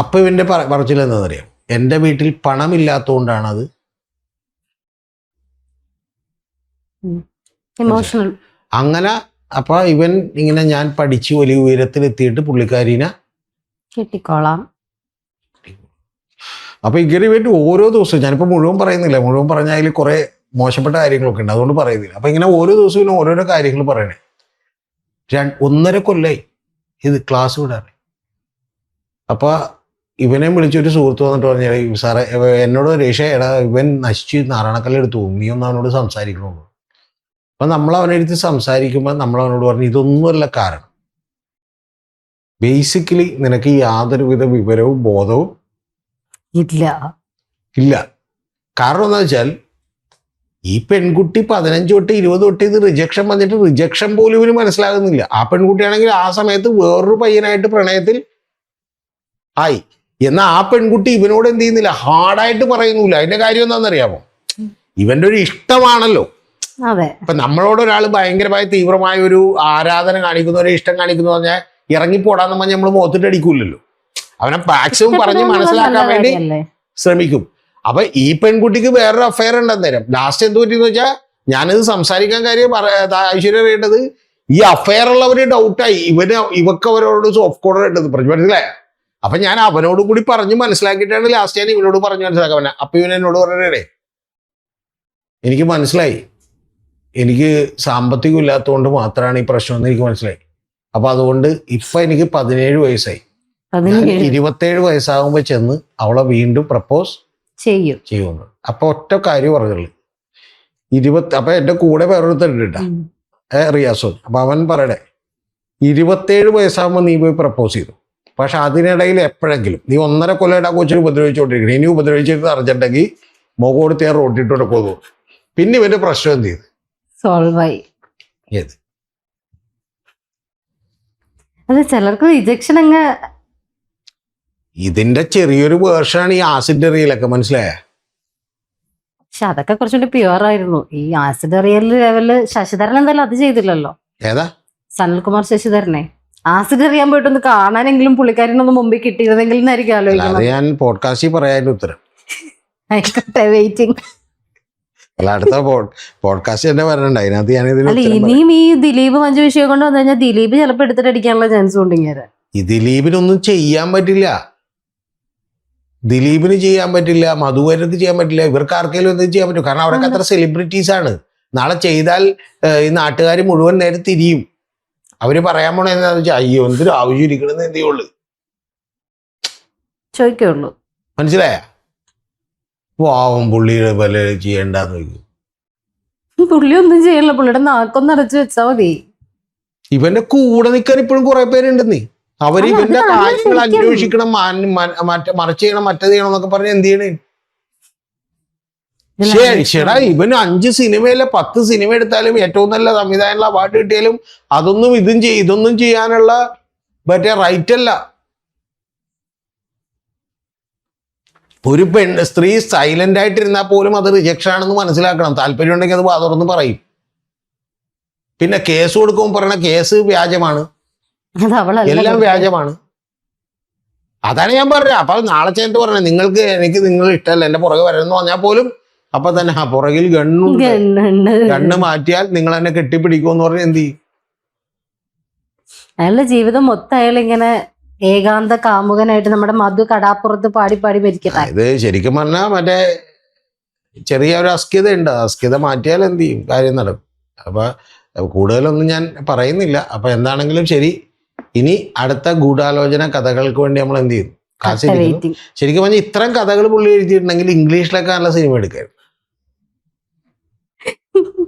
അപ്പൊ ഇവന്റെ പറച്ചിൽ എന്താണെന്നറിയാം? എൻ്റെ വീട്ടിൽ പണമില്ലാത്തതുകൊണ്ടാണ് അത്. ഇമോഷണൽ. അങ്ങനെ അപ്പൊ ഇവൻ ഇങ്ങനെ ഞാൻ പഠിച്ച് വലിയ ഉയരത്തിലെത്തിയിട്ട് പുള്ളിക്കാരീനെ കെട്ടിക്കോളാം. അപ്പൊ ഇങ്ങനെ വേണ്ടി ഓരോ ദിവസവും, ഞാനിപ്പോ മുഴുവൻ പറയുന്നില്ല, മുഴുവൻ പറഞ്ഞാൽ അതിൽ കുറെ മോശപ്പെട്ട കാര്യങ്ങളൊക്കെ ഉണ്ട്, അതുകൊണ്ട് പറയുന്നില്ല. അപ്പൊ ഇങ്ങനെ ഓരോ ദിവസവും ഓരോരോ കാര്യങ്ങൾ പറയണേ. 1.5 കൊല്ലായി ഇത് ക്ലാസ് വിടാറ്. അപ്പൊ ഇവനെ വിളിച്ചൊരു സുഹൃത്ത് വന്നിട്ട് പറഞ്ഞാൽ, സാറേ എന്നോട് രേഷ, എടാ ഇവൻ നശിച്ച് നാരായണക്കല്ലെടുത്ത് പോകും, നീ ഒന്ന് അവനോട് സംസാരിക്കണമല്ലോ. അപ്പൊ നമ്മൾ അവനെടുത്ത് സംസാരിക്കുമ്പോൾ നമ്മൾ അവനോട് പറഞ്ഞു ഇതൊന്നുമല്ല കാരണം. ബേസിക്കലി നിനക്ക് യാതൊരുവിധ വിവരവും ബോധവും ഇല്ല. കാരണം എന്താ വെച്ചാൽ ഈ പെൺകുട്ടി 15 തൊട്ട് 20 തൊട്ട് ഇത് റിജക്ഷൻ വന്നിട്ട് റിജക്ഷൻ പോലും ഇവന് മനസ്സിലാകുന്നില്ല. ആ പെൺകുട്ടിയാണെങ്കിൽ ആ സമയത്ത് വേറൊരു പയ്യനായിട്ട് പ്രണയത്തിൽ ആയി. എന്നാൽ ആ പെൺകുട്ടി ഇവനോട് എന്ത് ചെയ്യുന്നില്ല, ഹാർഡായിട്ട് പറയുന്നില്ല. അതിന്റെ കാര്യം എന്താണെന്നറിയാമോ? ഇവന്റെ ഒരു ഇഷ്ടമാണല്ലോ. ഇപ്പൊ നമ്മളോട് ഒരാൾ ഭയങ്കരമായ തീവ്രമായ ഒരു ആരാധന കാണിക്കുന്ന, ഒരു ഇഷ്ടം കാണിക്കുന്ന പറഞ്ഞാൽ ഇറങ്ങിപ്പോടാന്ന് പറഞ്ഞാൽ നമ്മൾ മുഖത്തിട്ട് അടിക്കൂലല്ലോ. അവനെ മാക്സിമം പറഞ്ഞ് മനസ്സിലാക്കാൻ വേണ്ടി ശ്രമിക്കും. അപ്പൊ ഈ പെൺകുട്ടിക്ക് വേറൊരു അഫയർ ഉണ്ടെന്നേരം. ലാസ്റ്റ് എന്ത് പറ്റിയെന്ന് വെച്ചാൽ, ഞാനിത് സംസാരിക്കാൻ കാര്യം ഐശ്വര്യ അറിയേണ്ടത്, ഈ അഫയർ ഉള്ളവര് ഡൗട്ടായി ഇവക്ക് അവരോട് സോഫ്റ്റ് കോർണർ ഇട്ടത് പറഞ്ഞു, മനസ്സിലായ? അപ്പൊ ഞാൻ അവനോട് കൂടി പറഞ്ഞ് മനസ്സിലാക്കിയിട്ടാണ് ലാസ്റ്റ് ഞാൻ ഇവനോട് പറഞ്ഞു മനസ്സിലാക്കാൻ. അപ്പൊ ഇവൻ എന്നോട് പറയണേ, എനിക്ക് മനസ്സിലായി, എനിക്ക് സാമ്പത്തികം ഇല്ലാത്തതുകൊണ്ട് മാത്രമാണ് ഈ പ്രശ്നമെന്ന് എനിക്ക് മനസ്സിലായി. അപ്പൊ അതുകൊണ്ട് ഇപ്പൊ എനിക്ക് 17 വയസ്സായി. 27 വയസ്സാകുമ്പോ ചെന്ന് അവളെ വീണ്ടും പ്രപ്പോസ് ചെയ്യുന്നു. അപ്പൊ ഒറ്റ കാര്യം പറഞ്ഞുള്ളൂ, അപ്പൊ എന്റെ കൂടെ വേറൊരുത്തരുണ്ട് കേട്ടാ, റിയാസോ. അപ്പൊ അവൻ പറയണേ, 27 വയസ്സാകുമ്പോ നീ പോയി പ്രപ്പോസ് ചെയ്തു. പക്ഷെ അതിനിടയിൽ എപ്പോഴെങ്കിലും നീ 1.5 കൊല്ലമായിട്ട് ആ കൊച്ചിന് ഉപദ്രവിച്ചുകൊണ്ടിരിക്കണം. ഇനി ഉപദ്രവിച്ചിട്ട് അറിഞ്ഞിട്ടുണ്ടെങ്കിൽ മുഖം കൊടുത്ത് ഞാൻ റോട്ടിട്ട് പോകുന്നു. പിന്നെ ഇവന്റെ പ്രശ്നം എന്ത് ചെയ്തു? സോൾവ് ആയി. ചിലർക്ക് റിജക്ഷൻ അങ്ങ് ഇതിന്റെ ചെറിയൊരു വേർഷനാണ് ഈ ആസിഡ് റിയലൊക്കെ, മനസ്സിലായ? പക്ഷെ അതൊക്കെ കുറച്ചുകൂടി പ്യുവർ ആയിരുന്നു. ഈ ആസിഡ് റിയൽ ലെവല് ശശിധരൻ എന്തായാലും അത് ചെയ്തില്ലല്ലോ. ഏതാ? സനൽകുമാർ ശശിധരനെ ആസിഡ് അറിയാൻ പോയിട്ടൊന്ന് കാണാനെങ്കിലും പുള്ളിക്കാരനൊന്ന് മുമ്പിൽ കിട്ടിയിരുന്നെങ്കിൽ എന്നായിരിക്കും അത് ആലോചിക്കുന്നത്. ഞാൻ പോഡ്കാസ്റ്റിൽ പറയാനുള്ള ഉത്തരം. ആയിക്കോട്ടെ, വെയിറ്റിംഗ്. അല്ല, അടുത്ത പോഡ്കാസ്റ്റ് തന്നെ വരണ്ട, അതിനകത്ത് ഞാൻ ഇതിന് അല്ല, ഉത്തരം പറയാം. ഇനിയും ഈ ദിലീപ് മഞ്ജു വിഷയം കൊണ്ട് വന്നു കഴിഞ്ഞാൽ ദിലീപ് ചിലപ്പോൾ എടുത്തിട്ട് അടിക്കാനുള്ള ചാൻസ് ഉണ്ട് ഇങ്ങനെ. ഈ ദിലീപിനൊന്നും ചെയ്യാൻ പറ്റില്ല, ദിലീപിന് ചെയ്യാൻ പറ്റില്ല, മധുവരത്ത് ചെയ്യാൻ പറ്റില്ല, ഇവർക്ക് ആർക്കെങ്കിലും എന്തെങ്കിലും ചെയ്യാൻ പറ്റും. കാരണം അവരൊക്കെ അത്ര സെലിബ്രിറ്റീസ് ആണ്. നാളെ ചെയ്താൽ ഈ നാട്ടുകാർ മുഴുവൻ നേരെ തിരിയും. അവര് പറയാൻ പോണ എന്താന്ന് വെച്ചാൽ അയ്യോ എന്തൊരു ആവശ്യം ഇരിക്കണമെന്ന് എന്തേ ഉള്ളു, ചോദിക്കുള്ളൂ. മനസ്സിലായ? പാവം പുള്ളിയുടെ പല ചെയ്യണ്ടെന്ന് ചോദിക്കും. പുള്ളി ഒന്നും ചെയ്യണില്ല, പുള്ളിയുടെ നാക്കൊന്ന് അടച്ചു വെച്ചാ മതി. ഇവന്റെ കൂടെ നിൽക്കാൻ ഇപ്പോഴും കുറെ പേരുണ്ടെന്നേ. അവര് അല്ല, ഇവന്റെ അത് കാര്യങ്ങൾ ശരിക്കും. അന്വേഷിക്കണം, മറിച്ച് ചെയ്യണം, മറ്റേത് ചെയ്യണം എന്നൊക്കെ പറഞ്ഞ് എന്ത് ചെയ്യണേ? ശരിടാ, ഇവന് 5 സിനിമയിലെ 10 സിനിമ എടുത്താലും ഏറ്റവും നല്ല സംവിധാനമുള്ള അവാർഡ് കിട്ടിയാലും അതൊന്നും ഇതൊന്നും ചെയ്യാനുള്ള മറ്റേ റൈറ്റ് അല്ല. ഒരു സ്ത്രീ സൈലന്റ് ആയിട്ടിരുന്നാൽ പോലും അത് റിജക്ഷൻ ആണെന്ന് മനസ്സിലാക്കണം. താല്പര്യം ഉണ്ടെങ്കിൽ അത് തുറന്ന് പറയും. പിന്നെ കേസ് കൊടുക്കുമ്പോൾ പറയണ കേസ് വ്യാജമാണ്, അത് അവളല്ല. എല്ലാം വ്യാജമാണ്. അതാണ് ഞാൻ പറഞ്ഞത്. അപ്പൊ നാളെ ചേർത്ത് പറഞ്ഞത് എനിക്ക് നിങ്ങൾ ഇഷ്ടമല്ല എന്റെ പുറകെ വരണമെന്ന് പറഞ്ഞാൽ പോലും അപ്പൊ തന്നെ പുറകിൽ ഗണ്ണ് മാറ്റിയാൽ നിങ്ങൾ എന്നെ കെട്ടിപ്പിടിക്കുമെന്ന് പറഞ്ഞാൽ എന്ത് ചെയ്യും? അയാളുടെ ജീവിതം മൊത്തം അയാൾ ഇങ്ങനെ ഏകാന്ത കാമുകനായിട്ട് നമ്മുടെ മധു കടാപ്പുറത്ത് പാടി പാടി മരിക്കട്ടെ. ഇത് ശരിക്കും പറഞ്ഞാൽ മറ്റേ ചെറിയ ഒരു അസ്കിത ഉണ്ട്, അസ്കിത മാറ്റിയാൽ എന്ത് ചെയ്യും? കാര്യം നടക്കും. അപ്പൊ കൂടുതലൊന്നും ഞാൻ പറയുന്നില്ല. അപ്പൊ എന്താണെങ്കിലും ശരി, ഇനി അടുത്ത ഗൂഢാലോചന കഥകൾക്ക് വേണ്ടി നമ്മൾ എന്ത് ചെയ്യും? കാത്തിരിക്കുന്നു. ശരിക്കും പറഞ്ഞാൽ ഇത്തരം കഥകൾ പുള്ളി എഴുതിയിട്ടുണ്ടെങ്കിൽ ഇംഗ്ലീഷിലൊക്കെ നല്ല സിനിമ എടുക്കായിരുന്നു.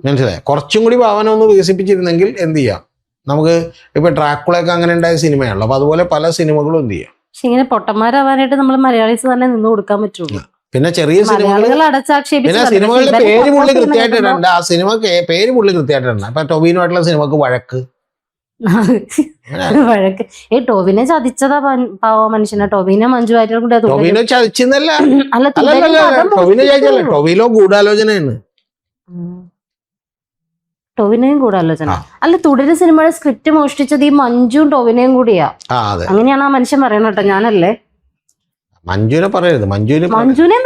മനസ്സിലായി? കുറച്ചും കൂടി ഭാവന ഒന്ന് വികസിപ്പിച്ചിരുന്നെങ്കിൽ എന്ത് ചെയ്യാം? നമുക്ക് ഇപ്പൊ ഡ്രാക്കുളയൊക്കെ അങ്ങനെ ഉണ്ടായ സിനിമയാണല്ലോ. അപ്പൊ അതുപോലെ പല സിനിമകളും എന്ത് ചെയ്യാം? പക്ഷെ ഇങ്ങനെ പൊട്ടന്മാരാവാനായിട്ട് നമ്മൾ മലയാളീസ് തന്നെ നിന്ന് കൊടുക്കാൻ പറ്റുള്ളൂ. പിന്നെ ചെറിയ സിനിമകൾ, പിന്നെ സിനിമകളുടെ പേര് പുള്ളി കൃത്യമായിട്ടുണ്ട്. ആ സിനിമ പേര് പുള്ളി കൃത്യമായിട്ടുണ്ട്. ഇപ്പൊ ടൊവിനോയിട്ടുള്ള സിനിമക്ക് വഴക്ക്. വഴക്ക്. ടോവിനെ ചതിച്ചതാ പാവ മനുഷ്യനെ. ടോവിനെ മഞ്ജു വാര്യർ കൂടെ ടൊവിനോ ചതിച്ചെന്നല്ല, അല്ല, ടൊവിനോ ചതിച്ചല്ല, ടൊവിനോ ഗൂഢാലോചനയാണ്. ടോവിനെയും ഗൂഢാലോചന. അല്ല, തുടരും സിനിമയുടെ സ്ക്രിപ്റ്റ് മോഷ്ടിച്ചത് ഈ മഞ്ജുവും ടോവിനെയും കൂടിയാ. അങ്ങനെയാണ് ആ മനുഷ്യൻ പറയണ കേട്ടോ, ഞാനല്ലേ. മഞ്ജുവിനെ പറയരുത്, മഞ്ജുവിനെ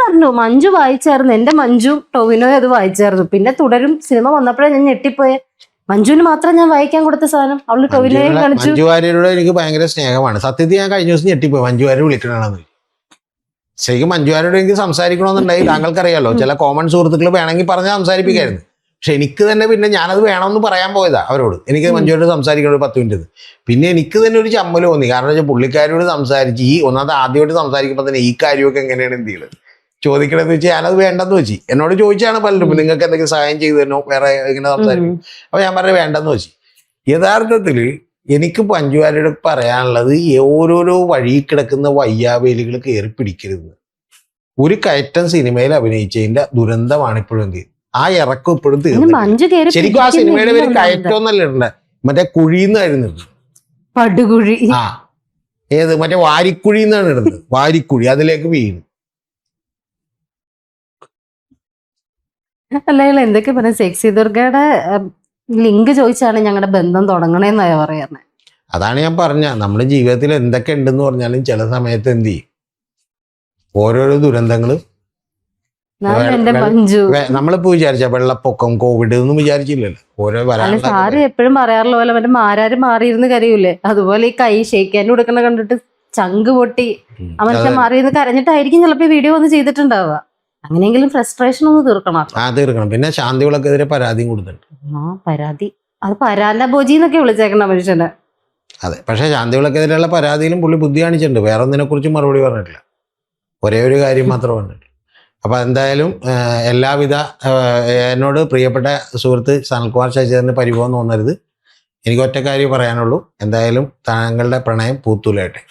പറഞ്ഞു. മഞ്ജു വായിച്ചായിരുന്നു, എന്റെ മഞ്ജു ടോവിനോ അത് വായിച്ചായിരുന്നു. പിന്നെ തുടരും സിനിമ വന്നപ്പോഴേ ഞാൻ ഞെട്ടിപ്പോയെ. മഞ്ജുവിന് മാത്രം ഞാൻ വായിക്കാൻ കൊടുത്ത സാധനം അവള് ടോവിനോയെ കാണിച്ചു. മഞ്ജു വാര്യരോട് എനിക്ക് ഭയങ്കര സ്നേഹമാണ്. സത്യത്തിൽ ഞാൻ കഴിഞ്ഞ ദിവസം ഞെട്ടിപ്പോയി മഞ്ജു വാര്യർ വിളിക്കണമെന്ന്. ശരിക്കും മഞ്ജു വാര്യരോട് എനിക്ക് സംസാരിക്കണമെന്നുണ്ടായി. താങ്കൾക്കറിയാലോ, ചില കോമൺ സുഹൃത്തുക്കൾ വേണമെങ്കിൽ പറഞ്ഞാൽ സംസാരിപ്പിക്കായിരുന്നു. പക്ഷെ എനിക്ക് തന്നെ പിന്നെ ഞാനത് വേണമെന്ന് പറയാൻ പോയതാ അവരോട്. എനിക്ക് മഞ്ജുവായിട്ട് സംസാരിക്കണം ഒരു 10 മിനിറ്റ്. പിന്നെ എനിക്ക് തന്നെ ഒരു ചമ്മൽ തോന്നി. കാരണം വെച്ചാൽ പുള്ളിക്കാരോട് സംസാരിച്ച് ഒന്നാമത് ആദ്യമായിട്ട് സംസാരിക്കുമ്പോൾ തന്നെ ഈ കാര്യമൊക്കെ എങ്ങനെയാണ് എന്ത് ചെയ്യുന്നത് ചോദിക്കണമെന്ന് വെച്ചാൽ ഞാനത് വേണ്ടെന്ന് വെച്ച്. എന്നോട് ചോദിച്ചാണ് പലരും നിങ്ങൾക്ക് എന്തെങ്കിലും സഹായം ചെയ്തു തന്നോ വേറെ ഇങ്ങനെ സംസാരിക്കും. അപ്പൊ ഞാൻ പറഞ്ഞത് വേണ്ടെന്ന് വെച്ച്. യഥാർത്ഥത്തിൽ എനിക്ക് മഞ്ജുവാര്യരോട് പറയാനുള്ളത് ഓരോരോ വഴി കിടക്കുന്ന വയ്യാവേലികൾ കയറി പിടിക്കരുത്. ഒരു കയറ്റം സിനിമയിൽ അഭിനയിച്ചതിന്റെ ദുരന്തമാണ് ഇപ്പോഴും എന്ത് ചെയ്യും. ആ ഇറക്കം ഇപ്പോഴും തീർന്നു. ശരിക്കും ആ സിനിമയുടെ പേര് കയറ്റോന്നല്ല ഇടണ്ടേ, മറ്റേ കുഴിന്നായിരുന്നു. പടുകുഴി. ആ, ഏത് മറ്റേ വാരിക്കുഴി എന്നാണ് ഇടുന്നത്. വാരിക്കുഴി, അതിലേക്ക് വീണു. അല്ല, എന്തൊക്കെ പറഞ്ഞ സെക്സി ദുർഗയുടെ ലിങ്ക് ചോദിച്ചാണ് ഞങ്ങളുടെ ബന്ധം തുടങ്ങണേന്നാ പറയുന്നത്. അതാണ് ഞാൻ പറഞ്ഞ, നമ്മുടെ ജീവിതത്തിൽ എന്തൊക്കെ ഉണ്ടെന്ന് പറഞ്ഞാലും ചില സമയത്ത് എന്ത് ചെയ്യും, ഓരോരോ ദുരന്തങ്ങളും. നമ്മളിപ്പോ വിചാരിച്ച വെള്ളപ്പൊക്കം കോവിഡ് ഒന്നും വിചാരിച്ചില്ലല്ലോ. ഓരോ സാറ് എപ്പോഴും പറയാറുള്ള പോലെ മറ്റേ മാരാര് മാറിയിരുന്ന് കരയൂലേ, അതുപോലെ ഈ കൈ ഷെയ്ക്കാൻ കൊടുക്കണ കണ്ടിട്ട് ചങ്ക് പൊട്ടി ആ മനുഷ്യൻ മാറിയിരുന്ന് കരഞ്ഞിട്ടായിരിക്കും ചിലപ്പോ വീഡിയോ ഒന്ന് ചെയ്തിട്ടുണ്ടാവുക. അങ്ങനെയെങ്കിലും ഫ്രസ്ട്രേഷൻ ഒന്ന് തീർക്കണം. പിന്നെ ശാന്തിവിളക്കെതിരെ പരാതിയും കൊടുത്തിട്ടുണ്ട്. പരാതി അത് പരാലബോജി എന്നൊക്കെ വിളിച്ചേക്കണ മനുഷ്യനെ. അതെ, പക്ഷെ ശാന്തിവിളക്കെതിരെയുള്ള പരാതിയിലും പുള്ളി ബുദ്ധി കാണിച്ചിട്ടുണ്ട്. വേറെ ഒന്നിനെ കുറിച്ച് മറുപടി പറഞ്ഞിട്ടില്ല. ഒരേ ഒരു കാര്യം മാത്രം പറഞ്ഞിട്ട്. അപ്പൊ എന്തായാലും എല്ലാവിധ എന്നോട് പ്രിയപ്പെട്ട സുഹൃത്ത് സനൽകുമാർ ശശിധരന് പരിഭവം തോന്നരുത്. എനിക്ക് ഒറ്റ കാര്യം പറയാനുള്ളൂ, എന്തായാലും താങ്കളുടെ പ്രണയം പൂത്തുലയട്ടെ.